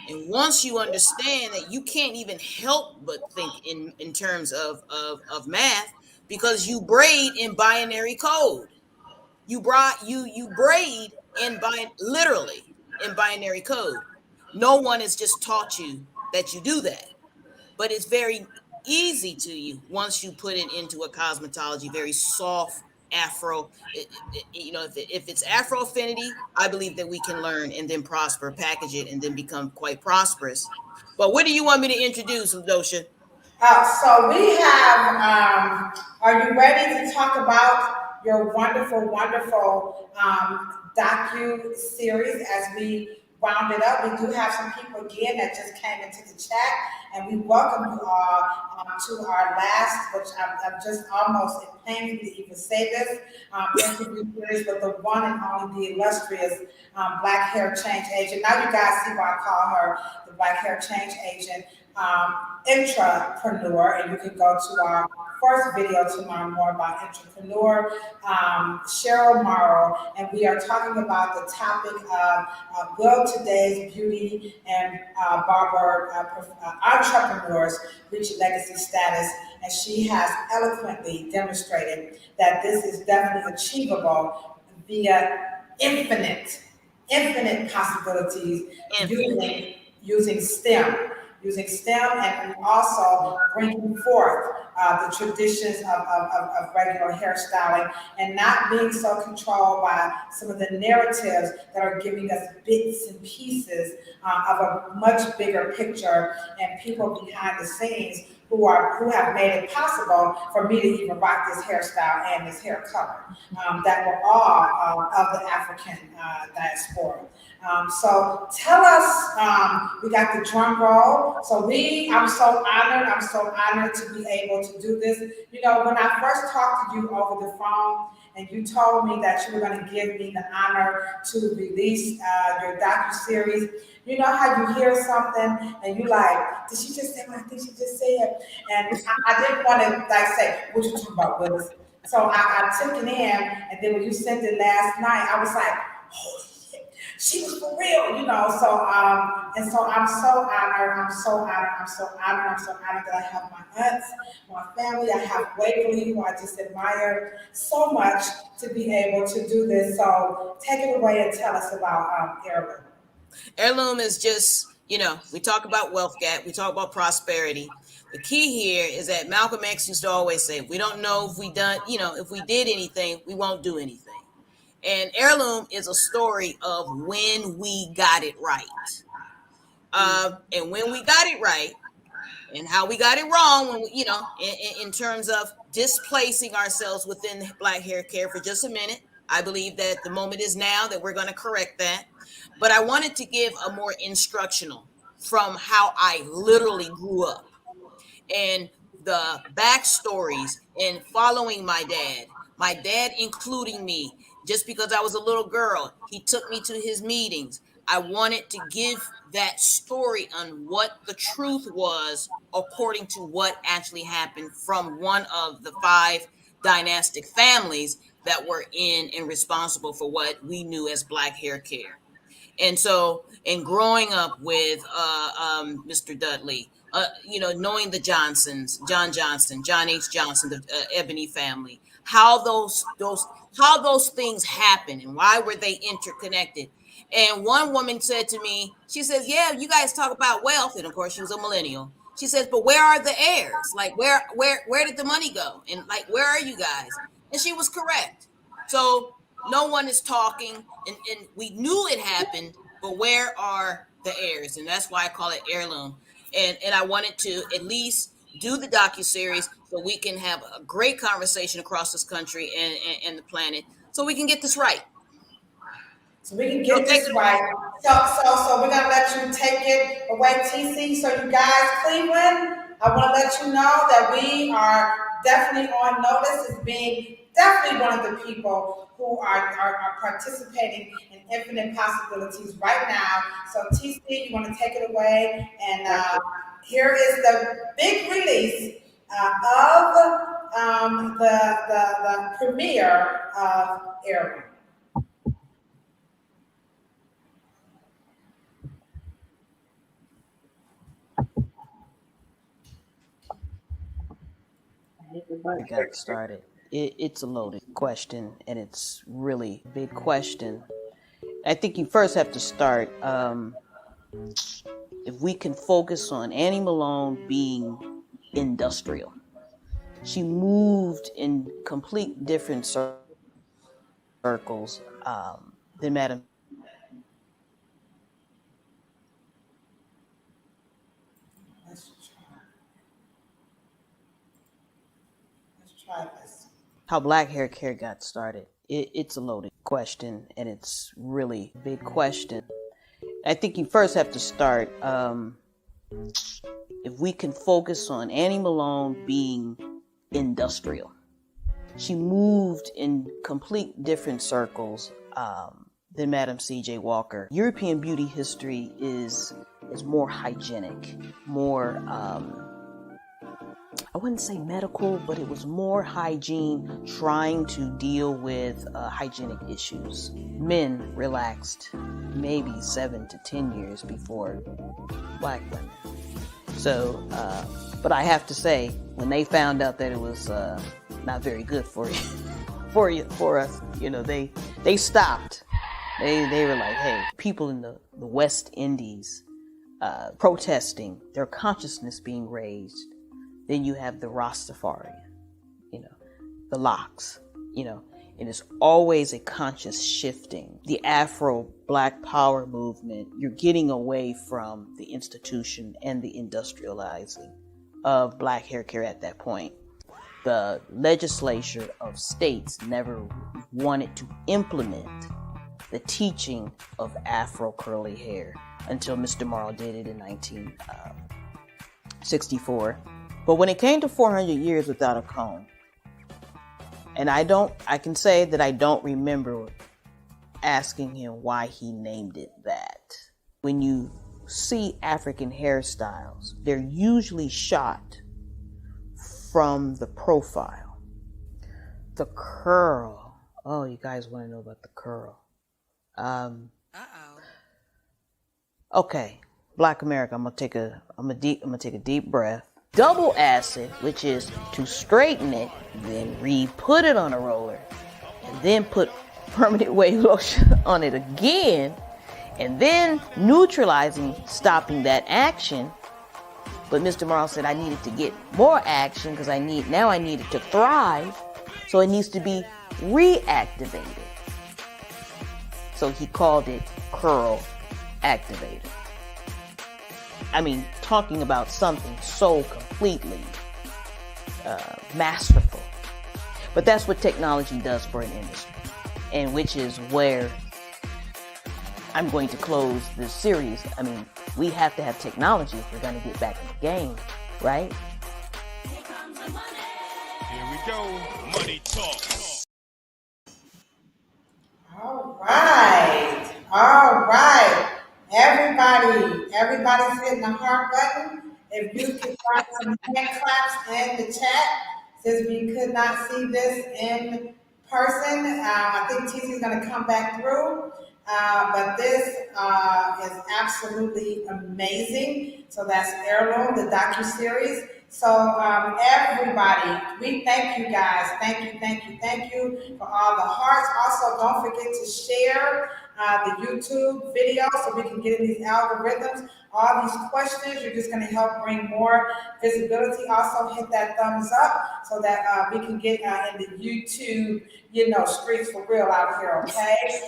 And once you understand that, you can't even help but think in terms of math, because you braid in binary code. You braid literally in binary code. No one has just taught you that you do that, but it's very easy to you once you put it into a cosmetology, very soft Afro. If it's Afro affinity, I believe that we can learn and then prosper, package it, and then become quite prosperous. But what do you want me to introduce, Dosha? So we have, are you ready to talk about your wonderful, wonderful docu-series as we round it up? We do have some people again that just came into the chat, and we welcome you all to our last, which I'm just almost, it pains me to even say this, interview series with the one and only, the illustrious Black Hair Change Agent. Now you guys see why I call her the Black Hair Change Agent. Intrapreneur, and you can go to our first video tomorrow more about intrapreneur, Cheryl Morrow, and we are talking about the topic of will today's beauty and barber entrepreneurs reach legacy status, and she has eloquently demonstrated that this is definitely achievable via infinite possibilities using STEM and also bringing forth the traditions of regular hairstyling, and not being so controlled by some of the narratives that are giving us bits and pieces of a much bigger picture, and people behind the scenes who have made it possible for me to even rock this hairstyle and this hair color that were all of the African diaspora. So tell us, we got the drum roll. So I'm so honored to be able to do this. When I first talked to you over the phone, and you told me that you were going to give me the honor to release your docuseries. You know how you hear something and you like, did she just say what I think she just said? And I didn't want to say, what you talking about, Willis? So I took it in, and then when you sent it last night, I was like, holy shit, she was for real, So and so I'm so honored. I'm so honored that I have my aunts, my family. I have Waverly, who I just admire so much to be able to do this. So take it away and tell us about Heirloom. Heirloom is just, we talk about wealth gap, we talk about prosperity. The key here is that Malcolm X used to always say, we don't know if if we did anything, we won't do anything. And Heirloom is a story of when we got it right. And when we got it right, and how we got it wrong, when we, in terms of displacing ourselves within Black hair care. For just a minute, I believe that the moment is now that we're going to correct that. But I wanted to give a more instructional from how I literally grew up, and the backstories and following my dad including me. Just because I was a little girl, he took me to his meetings. I wanted to give that story on what the truth was according to what actually happened from one of the 5 dynastic families that were in and responsible for what we knew as Black hair care. And so, in growing up with Mr. Dudley, knowing the Johnsons, John Johnson, John H. Johnson, the Ebony family, how those things happen and why were they interconnected. And one woman said to me, she says, "Yeah, you guys talk about wealth," and of course she was a millennial. She says, "But where are the heirs? Like, where did the money go? And like, where are you guys?" And she was correct. So no one is talking, and we knew it happened, but where are the heirs? And that's why I call it Heirloom. And I wanted to at least do the docuseries so we can have a great conversation across this country and the planet, so we can get this right. So we can get this right. So we're gonna let you take it away, TC. So you guys, Cleveland, I want to let you know that we are definitely on notice as being definitely one of the people who are participating in Infinite Possibilities right now. So TC, you want to take it away, and here is the big release of the premiere of Heirloom. We got started. It's a loaded question, and it's really a big question. I think you first have to start, if we can focus on Annie Malone being industrial. She moved in complete different circles than Madam. How Black hair care got started. It's a loaded question, and it's really a big question. I think you first have to start, if we can focus on Annie Malone being industrial. She moved in complete different circles than Madam C.J. Walker. European beauty history is more hygienic, more I wouldn't say medical, but it was more hygiene, trying to deal with hygienic issues. Men relaxed maybe 7 to 10 years before Black women. So, but I have to say, when they found out that it was not very good for us, they stopped. They were like, hey, people in the West Indies protesting, their consciousness being raised. Then you have the Rastafarian, the locks, and it's always a conscious shifting. The Afro Black Power movement, you're getting away from the institution and the industrializing of Black hair care at that point. The legislature of states never wanted to implement the teaching of Afro curly hair until Mr. Morrow did it in 1964. But when it came to 400 years without a comb, and I can say that I don't remember asking him why he named it that. When you see African hairstyles, they're usually shot from the profile. The curl. Oh, you guys want to know about the curl. Okay, Black America, I'm gonna take a deep breath. Double acid, which is to straighten it, then re-put it on a roller, and then put permanent wave lotion on it again, and then neutralizing, stopping that action. But Mr. Morrow said I needed to get more action because I need it to thrive, so it needs to be reactivated. So he called it curl activator. I mean, talking about something so completely masterful. But that's what technology does for an industry, and which is where I'm going to close this series. I mean, we have to have technology if we're going to get back in the game, right? Here we go, money talk. All right. everybody's hitting the heart button. If you could write some hand claps in the chat, since we could not see this in person, I think TC's going to come back through. But this is absolutely amazing. So that's Heirloom, the docuseries. So everybody, we thank you guys. Thank you for all the hearts. Also, don't forget to share the YouTube video so we can get in these algorithms. All these questions, you're just going to help bring more visibility. Also, hit that thumbs up so that we can get in the YouTube, streets for real out here, okay?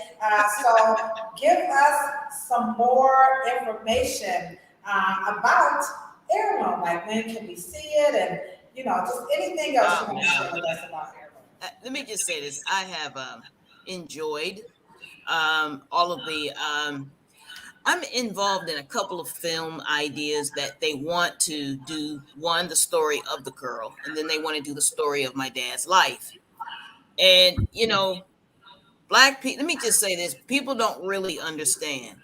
So give us some more information about Heirloom, like when can we see it, and just anything else you want to share with us about Heirloom. Let me just say this: I have enjoyed all of the. I'm involved in a couple of film ideas that they want to do. One, the story of the girl, and then they want to do the story of my dad's life. And Black people. Let me just say this: people don't really understand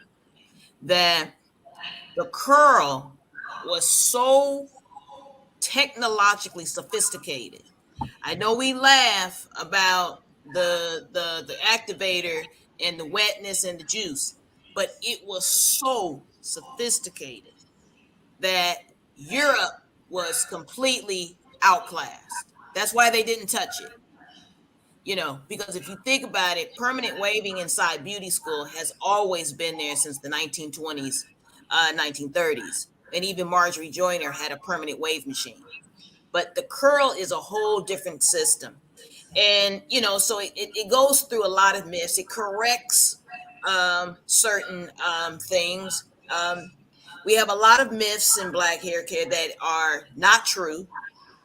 that the curl was so technologically sophisticated. I know we laugh about the activator and the wetness and the juice, but it was so sophisticated that Europe was completely outclassed. That's why they didn't touch it. Because if you think about it, permanent waving inside beauty school has always been there since the 1920s, 1930s. And even Marjorie Joyner had a permanent wave machine. But the curl is a whole different system. And, so it goes through a lot of myths. It corrects certain things. We have a lot of myths in Black hair care that are not true.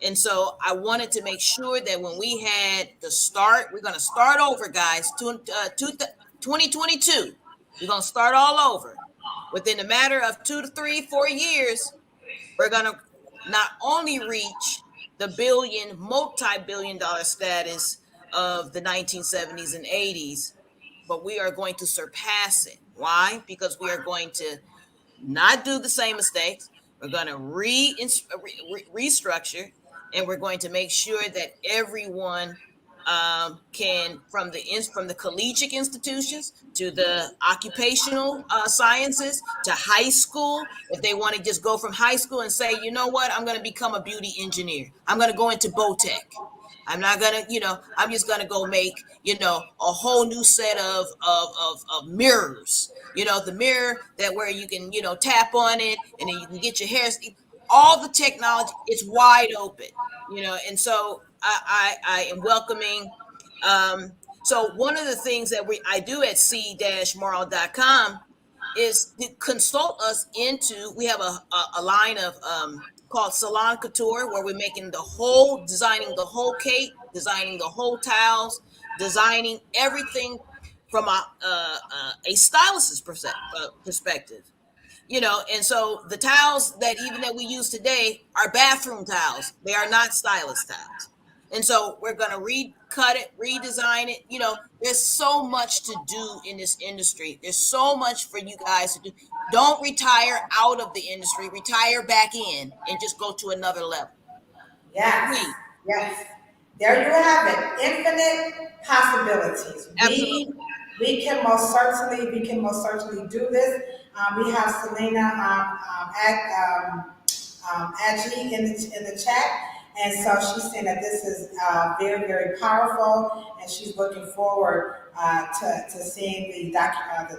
And so I wanted to make sure that when we had the start, we're going to start over, guys, 2022. We're going to start all over. Within a matter of 2 to 3, 4 years, we're going to not only reach the multi-billion-dollar status of the 1970s and 80s, but we are going to surpass it. Why? Because we are going to not do the same mistakes. We're going to restructure, and we're going to make sure that everyone can, from the collegiate institutions to the occupational sciences to high school, if they want to just go from high school and say, you know what, I'm going to become a beauty engineer. I'm going to go into Botech. I'm not going to, I'm just going to go make, a whole new set of mirrors, the mirror that where you can, tap on it and then you can get your hair. All the technology, it's wide open, and so I am welcoming. So one of the things that I do at c-morrow.com is to consult us into, we have a line of called Salon Couture, where we're making designing the whole cape, designing the whole towels, designing everything from a stylist's perspective. And so the towels that we use today are bathroom towels. They are not stylist towels. And so we're going to recut it, redesign it. There's so much to do in this industry. There's so much for you guys to do. Don't retire out of the industry. Retire back in and just go to another level. Yes. Yes. There you have it. Infinite possibilities. Absolutely. We can most certainly do this. We have Selena Adji in the chat. And so she's saying that this is very, very powerful, and she's looking forward to seeing the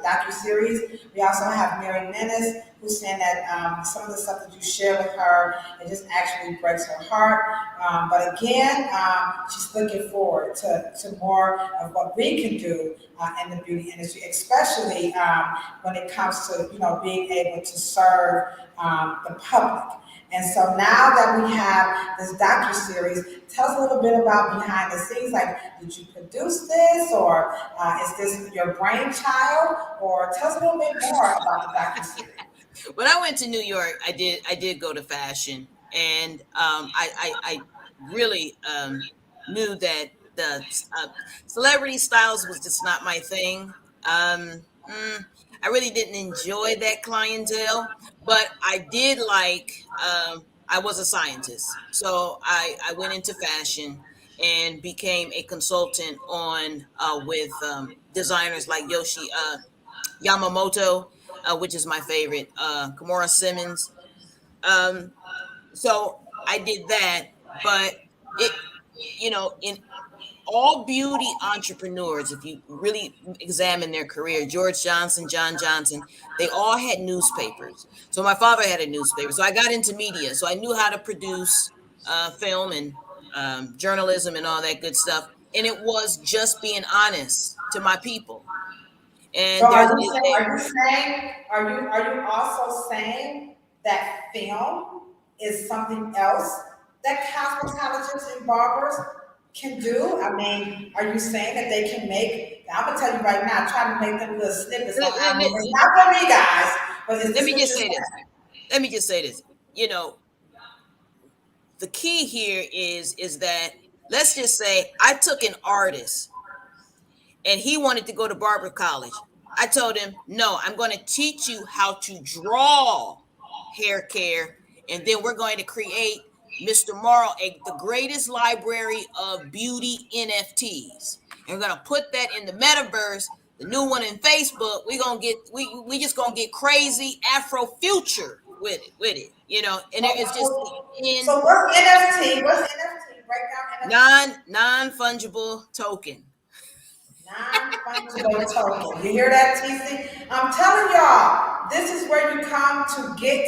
docuseries. We also have Mary Menace, who's saying that some of the stuff that you share with her, it just actually breaks her heart. But again, she's looking forward to more of what we can do in the beauty industry, especially when it comes to being able to serve the public. And so now that we have this docuseries, tell us a little bit about behind the scenes. Like, did you produce this, or is this your brainchild? Or tell us a little bit more about the docuseries. When I went to New York, I did go to fashion, and I really knew that the celebrity styles was just not my thing. I really didn't enjoy that clientele, but I did like. I was a scientist, so I went into fashion and became a consultant on with designers like Yamamoto, which is my favorite, Kimura Simmons. Um, so I did that, but it, in all beauty entrepreneurs, if you really examine their career, George Johnson, John Johnson, they all had newspapers. So my father had a newspaper. So I got into media. So I knew how to produce film and journalism and all that good stuff. And it was just being honest to my people. So And there's are you also saying that film is something else that cosmetologists and barbers can do? I mean, are you saying that they can make? I'm gonna tell you right now, trying to make them little snippets on let, albums. It's let- not for me, guys. But is let this me what just you're say saying? this. Let me just say this. The key here is that, let's just say I took an artist and he wanted to go to barber college. I told him, no, I'm going to teach you how to draw hair care, and then we're going to create, Mr. Morrow, the greatest library of beauty NFTs. And we're going to put that in the metaverse, the new one in Facebook. We just gonna get crazy Afro future with it. And it's just the So what's NFT? What's NFT? Break down NFT. non-fungible token. Non-fungible token. You hear that, TC? I'm telling y'all, this is where you come to get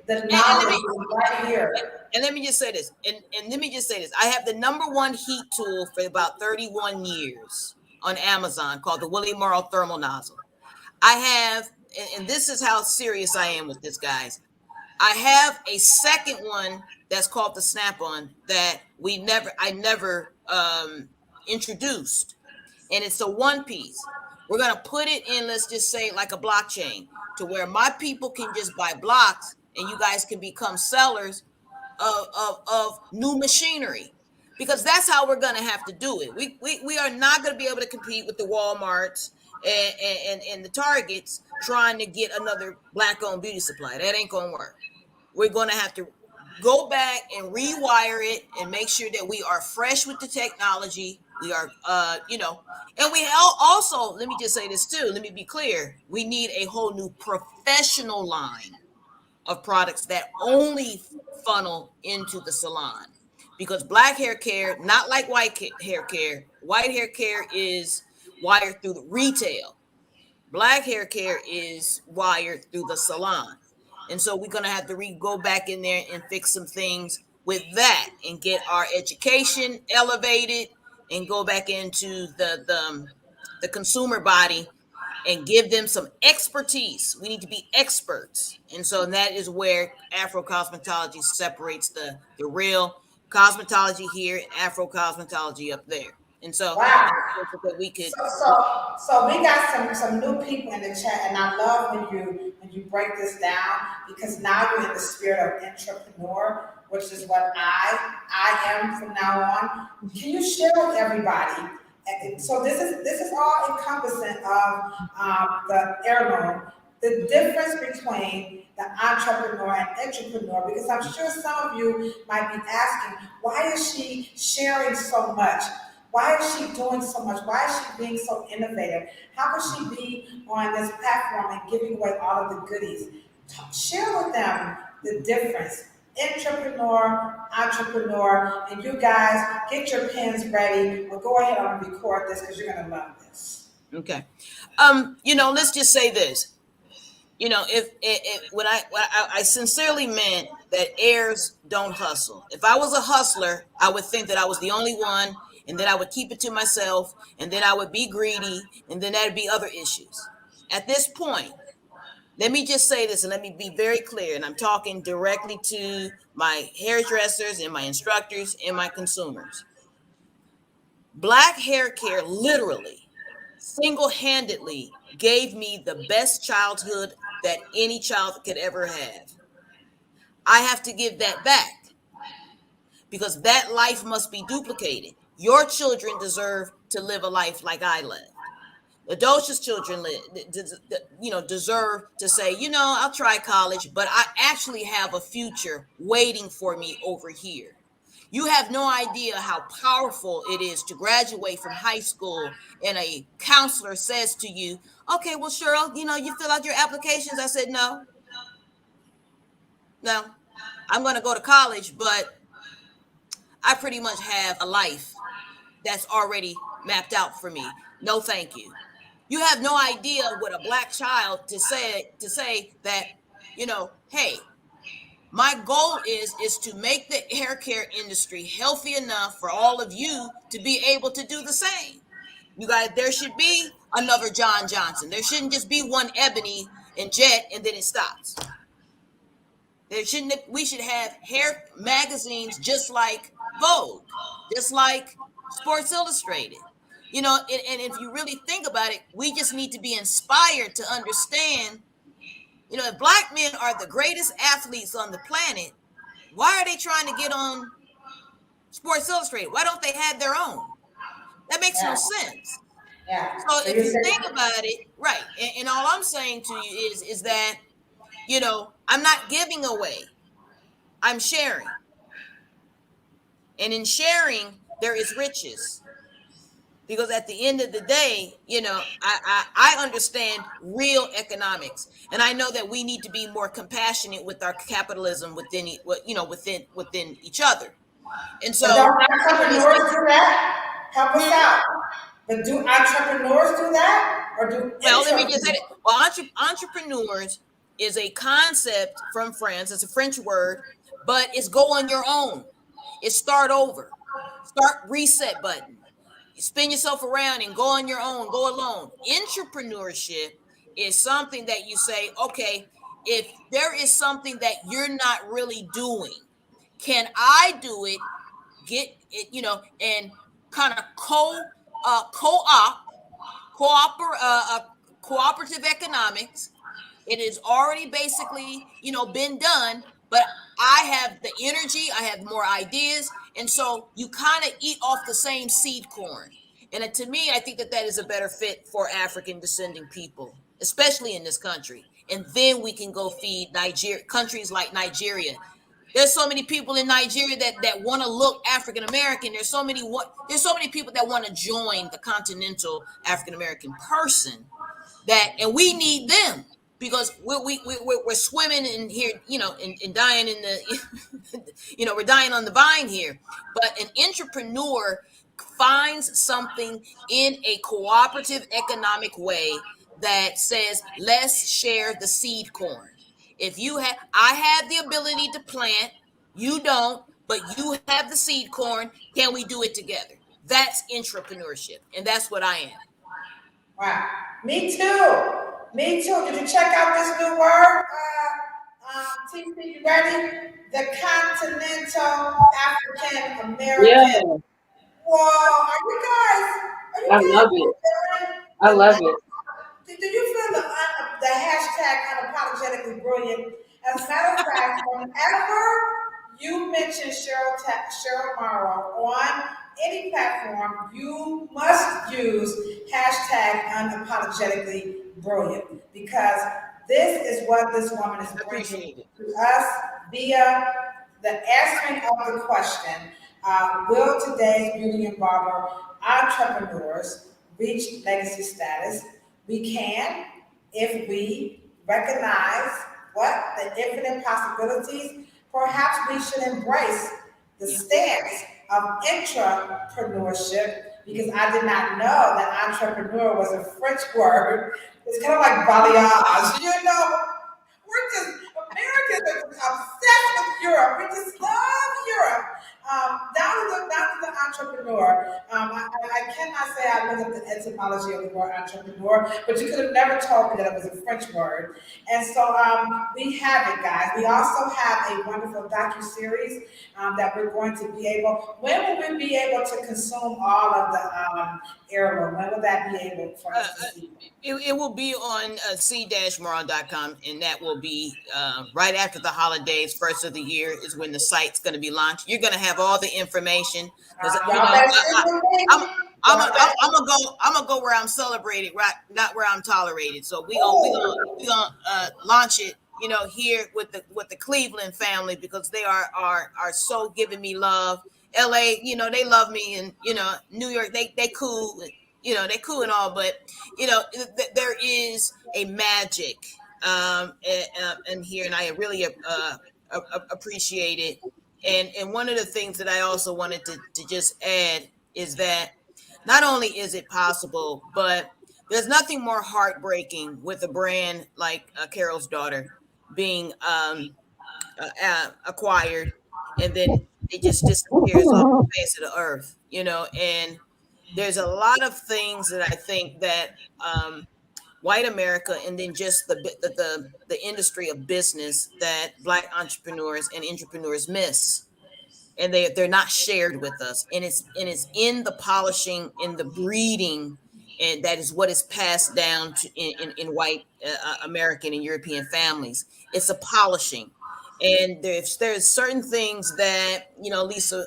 the And let knowledge me right here. and let me just say this. And let me just say this. I have the number one heat tool for about 31 years on Amazon called the Willie Morrow thermal nozzle. I have, and this is how serious I am with this, guys. I have a second one that's called the Snap-on that I never introduced, and it's a one piece. We're gonna put it in, let's just say, like a blockchain, to where my people can just buy blocks, and you guys can become sellers of new machinery, because that's how we're gonna have to do it. We are not gonna be able to compete with the Walmarts and the Targets trying to get another black-owned beauty supply. That ain't gonna work. We're going to have to go back and rewire it and make sure that we are fresh with the technology. We are, and we also, let me just say this too. Let me be clear. We need a whole new professional line of products that only funnel into the salon, because black hair care, not like hair care. White hair care is wired through the retail. Black hair care is wired through the salon. And so we're going to have to go back in there and fix some things with that and get our education elevated and go back into the consumer body and give them some expertise. We need to be experts. And so that is where Afro cosmetology separates the real cosmetology here and Afro cosmetology up there. And so Wow. that we could. So we got some new people in the chat, and I love when you break this down, because now you're in the spirit of entrepreneur, which is what I am from now on. Can you share with everybody? And so this is all encompassing of the heirloom, the difference between the entrepreneur and entrepreneur, because I'm sure some of you might be asking, why is she sharing so much? Why is she doing so much? Why is she being so innovative? How could she be on this platform and giving away all of the goodies? Share with them the difference. Entrepreneur, and you guys get your pens ready, or go ahead and record this, because you're gonna love this. Okay. Let's just say this. If when I sincerely meant that heirs don't hustle. If I was a hustler, I would think that I was the only one, and then I would keep it to myself, and then I would be greedy, and then there'd be other issues. At this point, let me just say this, and let me be very clear, and I'm talking directly to my hairdressers and my instructors and my consumers. Black hair care literally, single-handedly gave me the best childhood that any child could ever have. I have to give that back, because that life must be duplicated. Your children deserve to live a life like I lived. Ladosha's children, deserve to say, I'll try college, but I actually have a future waiting for me over here. You have no idea how powerful it is to graduate from high school and a counselor says to you, okay, well, Cheryl, you fill out your applications. I said, no, I'm going to go to college, but I pretty much have a life that's already mapped out for me. No, thank you. You have no idea what a Black child to say that, hey, my goal is to make the hair care industry healthy enough for all of you to be able to do the same. You guys, there should be another John Johnson. There shouldn't just be one Ebony and Jet and then it stops. We should have hair magazines just like Vogue, just like Sports Illustrated. And if you really think about it, we just need to be inspired to understand, if Black men are the greatest athletes on the planet, why are they trying to get on Sports Illustrated? Why don't they have their own? That makes no sense. Yeah. So if you think about it, right, and all I'm saying to you is that, I'm not giving away. I'm sharing. And in sharing, there is riches. Because at the end of the day, I understand real economics, and I know that we need to be more compassionate with our capitalism within each other. And so, don't entrepreneurs do that? Help us out. But do entrepreneurs do that, or do? Well, let me just say it. Well, entrepreneurs is a concept from France. It's a French word, but it's go on your own. It's start over, start reset button. Spin yourself around and go on your own, go alone. Entrepreneurship is something that you say, okay, if there is something that you're not really doing, can I do it? Get it, and kind of cooperative economics. It is already basically, been done, but I have the energy, I have more ideas. And so you kind of eat off the same seed corn. And to me, I think that is a better fit for African descending people, especially in this country. And then we can go feed countries like Nigeria. There's so many people in Nigeria that want to look African American. There's so many people that want to join the continental African American person and we need them. Because we're swimming in here, and dying in the, we're dying on the vine here. But an entrepreneur finds something in a cooperative economic way that says, let's share the seed corn. I have the ability to plant, you don't, but you have the seed corn. Can we do it together? That's entrepreneurship, and that's what I am. Wow, me too. Me too. Did you check out this new word? TC, you ready? The Continental African American. Yeah. Whoa, I love it. I love it. Do you feel the hashtag unapologetically brilliant? As a matter of fact, whenever you mention Cheryl Morrow on any platform, you must use hashtag unapologetically brilliant, because this is what this woman is bringing to us via the answering of the question, will today's beauty and barber entrepreneurs reach legacy status? We can, if we recognize the infinite possibilities. Perhaps we should embrace the stance of intrapreneurship, because I did not know that entrepreneur was a French word. It's kind of like balayage, Americans are obsessed with Europe. We just love Europe. Down to the entrepreneur. I cannot say I looked at the etymology of the word entrepreneur, but you could have never told me that it was a French word. And so we have it, guys. We also have a wonderful docuseries that we're going to be able. When will we be able to consume all of the heirloom? When will that be able for us to see? It will be on c-morrow.com, and that will be right after the holidays. First of the year is when the site's going to be launched. You're going to have all the information. I'm gonna go where I'm celebrated, right? Not where I'm tolerated. So we gonna launch it, here with the Cleveland family because they are so giving me love. LA, they love me, and New York, they cool, they cool and all, but there is a magic in here, and I really appreciate it. And one of the things that I also wanted to just add is that not only is it possible, but there's nothing more heartbreaking with a brand like Carol's Daughter being acquired, and then it just disappears off the face of the earth, and there's a lot of things that I think that white America, and then just the industry of business, that Black entrepreneurs and entrepreneurs miss, and they're not shared with us, and it's in the polishing, in the breeding, and that is what is passed down to in white American and European families. It's a polishing, and there's certain things that Lisa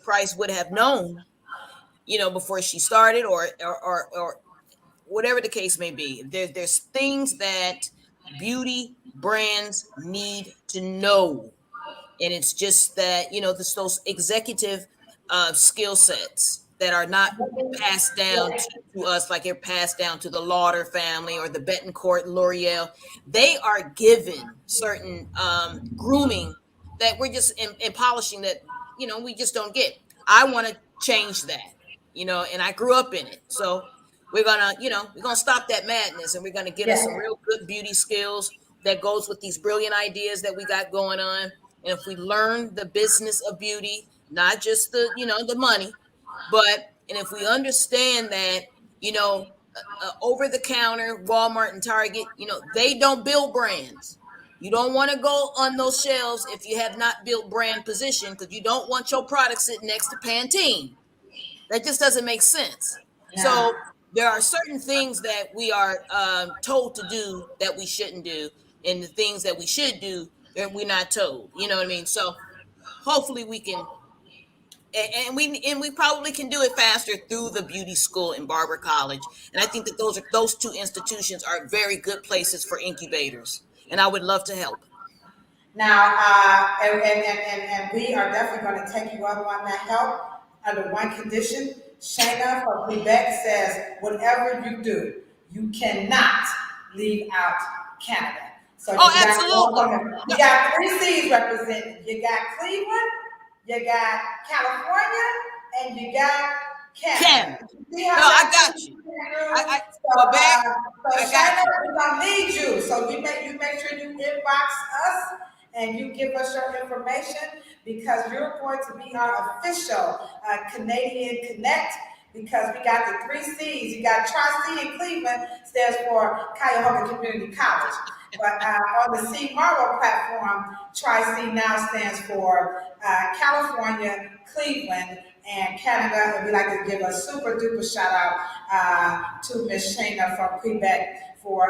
Price would have known, before she started, or whatever the case may be. There's things that beauty brands need to know, and it's just that those executive skill sets that are not passed down to us like they're passed down to the Lauder family or the Betancourt, L'Oreal. They are given certain grooming that we're just in polishing that we just don't get. I want to change that, and I grew up in it, so we're gonna stop that madness, and we're gonna get us some real good beauty skills that goes with these brilliant ideas that we got going on. And if we learn the business of beauty, not just the money, and if we understand that, over the counter, Walmart and Target, they don't build brands. You don't want to go on those shelves if you have not built brand position, because you don't want your product sitting next to Pantene. That just doesn't make sense. Yeah. So there are certain things that we are told to do that we shouldn't do, and the things that we should do that we're not told. You know what I mean? So hopefully we can, and we probably can do it faster through the beauty school in Barber College. And I think that those two institutions are very good places for incubators, and I would love to help. Now, and we are definitely going to take you up on that help under one condition. Shayna from Quebec says, whatever you do, you cannot leave out Canada. So Oh, absolutely. You got three C's represented. You got Cleveland, you got California, and you got Canada. No, I got you. Quebec, So I got Shayna, you. we're gonna need you. So you make sure you inbox us and you give us your information, because you're going to be our official Canadian Connect, because we got the three C's. You got Tri-C in Cleveland, stands for Cuyahoga Community College. But on the C Morrow platform, Tri-C now stands for California, Cleveland, and Canada. And we like to give a super duper shout out to Miss Shayna from Quebec for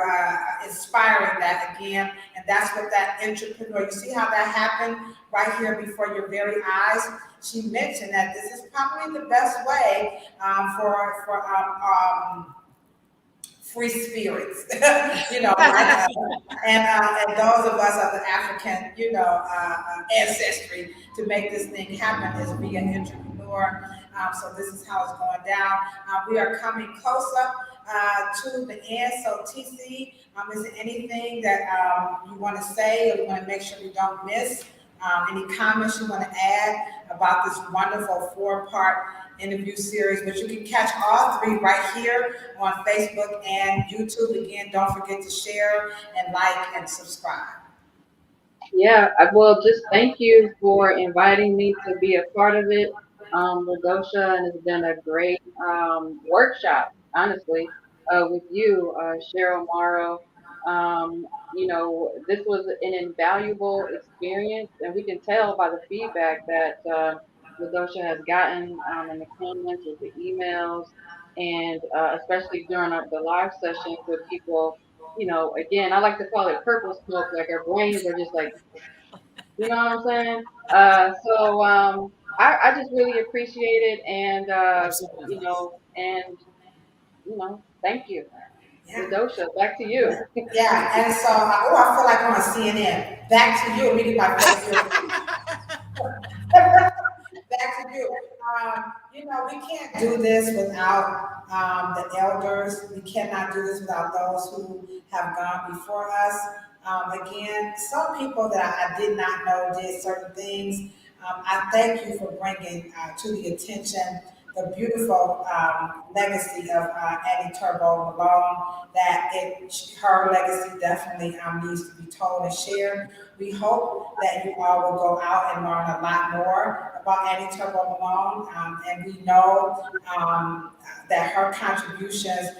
inspiring that again. And that's what that entrepreneur, you see how that happened right here before your very eyes. She mentioned that this is probably the best way for free spirits, right? And those of us of the African, ancestry, to make this thing happen is be an entrepreneur. So this is how it's going down. We are coming close up to the end. So TC, is there anything that you want to say, or you want to make sure we don't miss? Any comments you want to add about this wonderful 4-part interview series, which you can catch all three right here on Facebook and YouTube. Again, don't forget to share and like and subscribe. Yeah, well, just thank you for inviting me to be a part of it, Ladosha, and it's been a great workshop, honestly, with you, Cheryl Morrow. This was an invaluable experience, and we can tell by the feedback that Ladosha has gotten in the comments, with the emails, and especially during the live sessions with people. Again, I like to call it purple smoke, like our brains are just like, you know what I'm saying? So I just really appreciate it, and Absolutely. And, thank you. Yeah. Ladosha, back to you. Yeah, and so, I feel like I'm on CNN. Back to you, reading my face. Back to you. We can't do this without the elders. We cannot do this without those who have gone before us. Again, some people that I did not know did certain things. I thank you for bringing to the attention the beautiful legacy of Annie Turbo Malone. Her legacy definitely needs to be told and shared. We hope that you all will go out and learn a lot more about Annie Turbo Malone, and we know that her contributions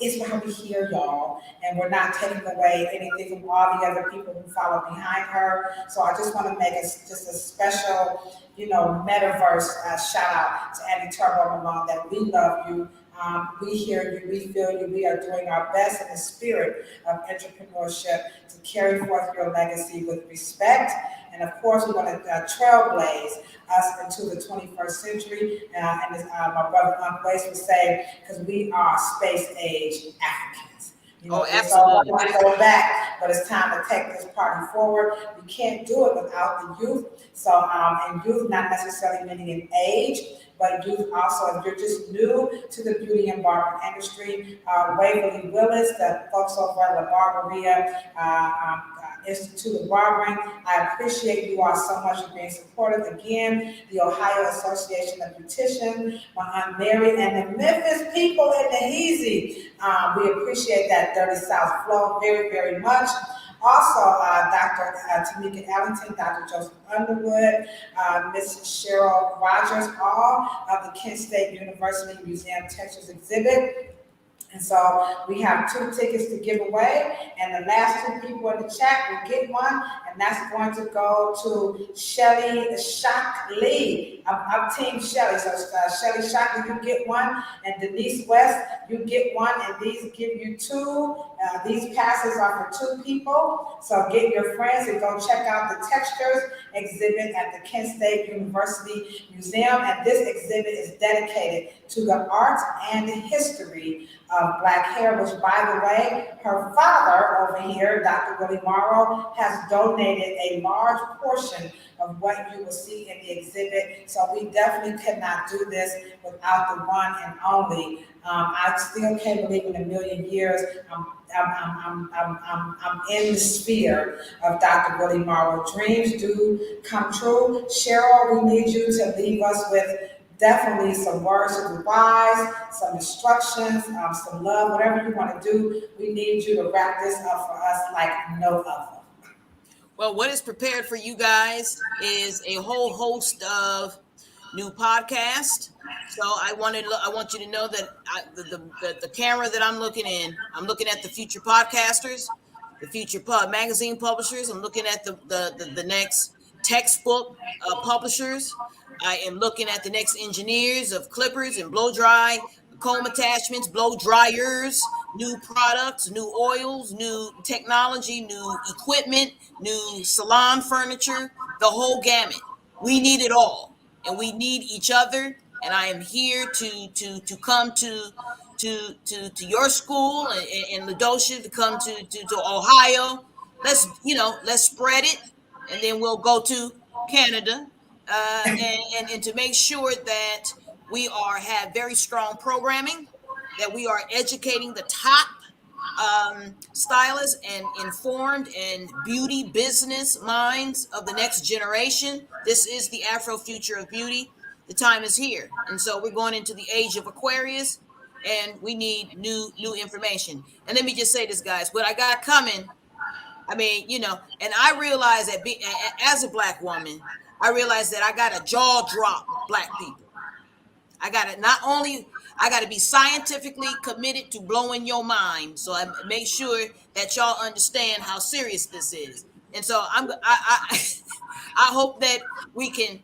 is why we're here, y'all, and we're not taking away anything from all the other people who follow behind her. So I just want to make just a special, metaverse shout out to Annie Turbo Malone, that we love you. We hear you, we feel you. We are doing our best in the spirit of entrepreneurship to carry forth your legacy with respect. And of course, we want to trailblaze us into the 21st century. And as my brother Blaze would say, because we are space age Africans. Absolutely. So go back, but it's time to take this party forward. We can't do it without the youth. So, and youth not necessarily meaning in age, but youth also, if you're just new to the beauty and barber industry, Waverly Willis, the folks over at La Barberia, Institute of Barbering, I appreciate you all so much for being supportive. Again, the Ohio Association of Beauticians, my Aunt Mary, and the Memphis people in the Heezy. We appreciate that Dirty South flow very, very much. Also, Dr. Tamika Ellington, Dr. Joseph Underwood, Miss Cheryl Rogers, all of the Kent State University Museum Texas exhibit. And so we have 2 tickets to give away, and the last 2 people in the chat will get one, and that's going to go to Shelly Shockley. I'm Team Shelly, so Shelly Shockley, you get one, and Denise West, you get one, and these give you 2. These passes are for 2 people, so get your friends and go check out the Textures exhibit at the Kent State University Museum, and this exhibit is dedicated to the art and the history of Black hair, which, by the way, her father over here, Dr. Willie Morrow, has donated a large portion of what you will see in the exhibit. So we definitely could not do this without the one and only. I still can't believe in a million years I'm in the sphere of Dr. Willie Morrow. Dreams do come true. Cheryl, we need you to leave us with definitely some words of advice, some instructions, some love, whatever you want to do. We need you to wrap this up for us like no other. Well, what is prepared for you guys is a whole host of new podcasts. So I want you to know that the camera that I'm looking at the future podcasters, the future magazine publishers. I'm looking at the next textbook publishers. I am looking at the next engineers of clippers and blow dry comb attachments, blow dryers, new products, new oils, new technology, new equipment, new salon furniture, the whole gamut. We need it all, and we need each other. And I am here to come to your school and Ladosha to come to Ohio. Let's spread it, and then we'll go to Canada, and to make sure that we have very strong programming, that we are educating the top stylists and informed and beauty business minds of the next generation. This is the Afro future of beauty. The time is here, and so we're going into the age of Aquarius, and we need new information. And let me just say this, guys, what I got coming. I mean, and I realize that as a Black woman, I realize that I got to jaw drop Black people. I got to be scientifically committed to blowing your mind. So I make sure that y'all understand how serious this is. And so I hope that we can,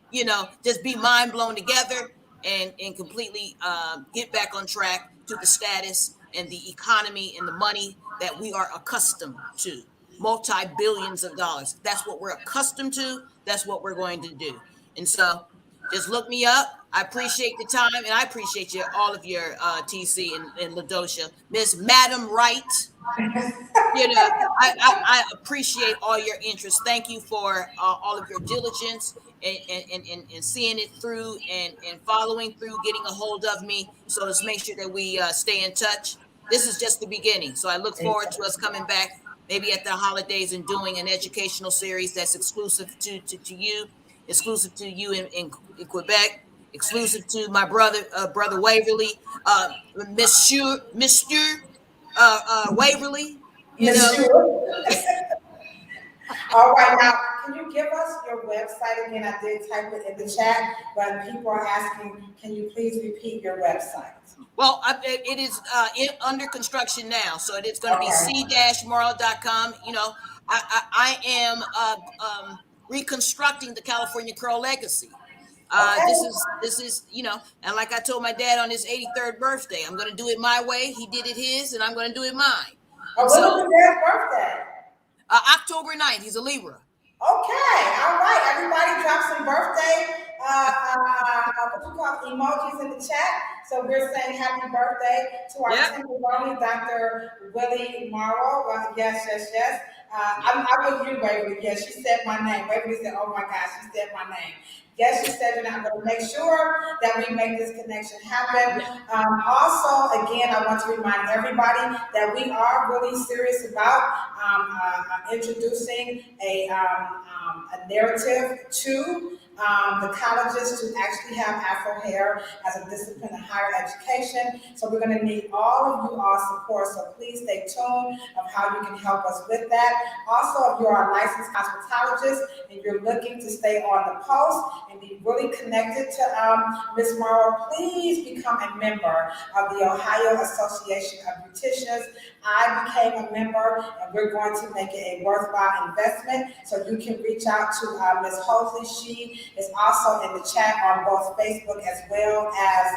just be mind blown together and completely get back on track to the status and the economy and the money that we are accustomed to. Multi-billions of dollars. That's what we're accustomed to. That's what we're going to do. And so just look me up. I appreciate the time, and I appreciate all of your TC and Ladosha, Miss Madam Wright. I appreciate all your interest. Thank you for all of your diligence and seeing it through and following through, getting a hold of me. So let's make sure that we stay in touch. This is just the beginning. So I look forward to us coming back maybe at the holidays and doing an educational series that's exclusive to you, exclusive to you in Quebec, exclusive to my brother Waverly, Mr. Waverly. Monsieur. All right, now, can you give us your website again? I did type it in the chat, but people are asking, can you please repeat your website? Well, it is under construction now, so it is going to be c-morrow.com. I am reconstructing the California Curl legacy. This is, and like I told my dad on his 83rd birthday, I'm going to do it my way. He did it his, and I'm going to do it mine. When was your dad's birthday? October 9th. He's a Libra. Okay, all right. Everybody drop some birthday emojis in the chat. So we're saying happy birthday to our tenderoni, Dr. Willie Morrow. Yes. I was you, Waverly. Yes, she said my name. Waverly said, oh my gosh, she said my name. Yes, she said, and I'm going to make sure that we make this connection happen. Also, again, I want to remind everybody that we are really serious about introducing a narrative to the colleges to actually have Afro hair as a discipline in higher education. So we're going to need all of you all support. So please stay tuned of how you can help us with that. Also, if you are a licensed cosmetologist and you're looking to stay on the post and be really connected to Ms. Morrow, please become a member of the Ohio Association of Beauticians. I became a member, and we're going to make it a worthwhile investment. So you can reach out to Ms. Hosley. She is also in the chat on both Facebook as well as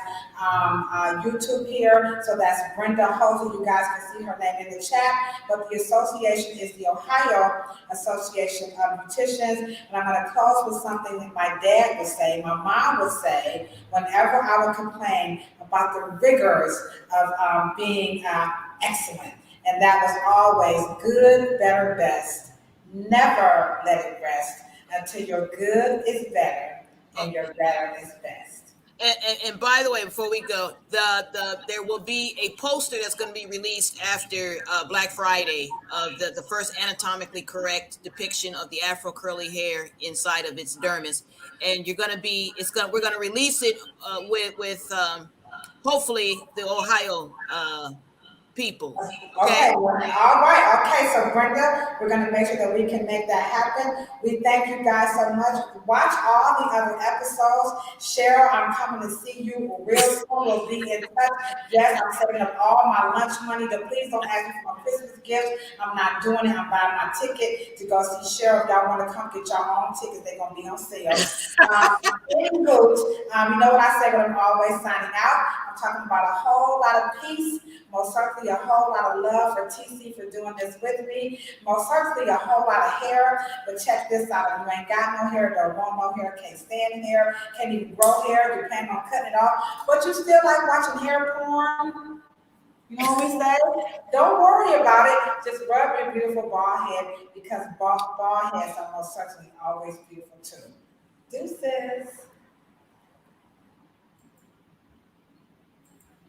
YouTube here. So that's Brenda Hosley. You guys can see her name in the chat. But the association is the Ohio Association of Beauticians. And I'm going to close with something that my dad would say, my mom would say, whenever I would complain about the rigors of being excellent. And that was always good, better, best. Never let it rest until your good is better and your better is best. And by the way, before we go, there will be a poster that's going to be released after Black Friday of the first anatomically correct depiction of the Afro curly hair inside of its dermis, and we're going to release it with hopefully the Ohio people. Okay. All right. Okay. So Brenda, we're going to make sure that we can make that happen. We thank you guys so much. Watch all the other episodes. Cheryl, I'm coming to see you real soon. We'll be in touch. Yes, I'm saving up all my lunch money. Please don't ask me for my Christmas gift. I'm not doing it. I'm buying my ticket to go see Cheryl. If y'all want to come get your own tickets, they're going to be on sale. You know what I say when I'm always signing out? I'm talking about a whole lot of peace. Most certainly a whole lot of love for TC for doing this with me. Most certainly a whole lot of hair. But check this out. If you ain't got no hair, don't want no hair, can't stand hair, can't even grow hair, you plan on cutting it off, but you still like watching hair porn, you know what we say? Don't worry about it. Just rub your beautiful bald head because bald heads are most certainly always beautiful too. Deuces.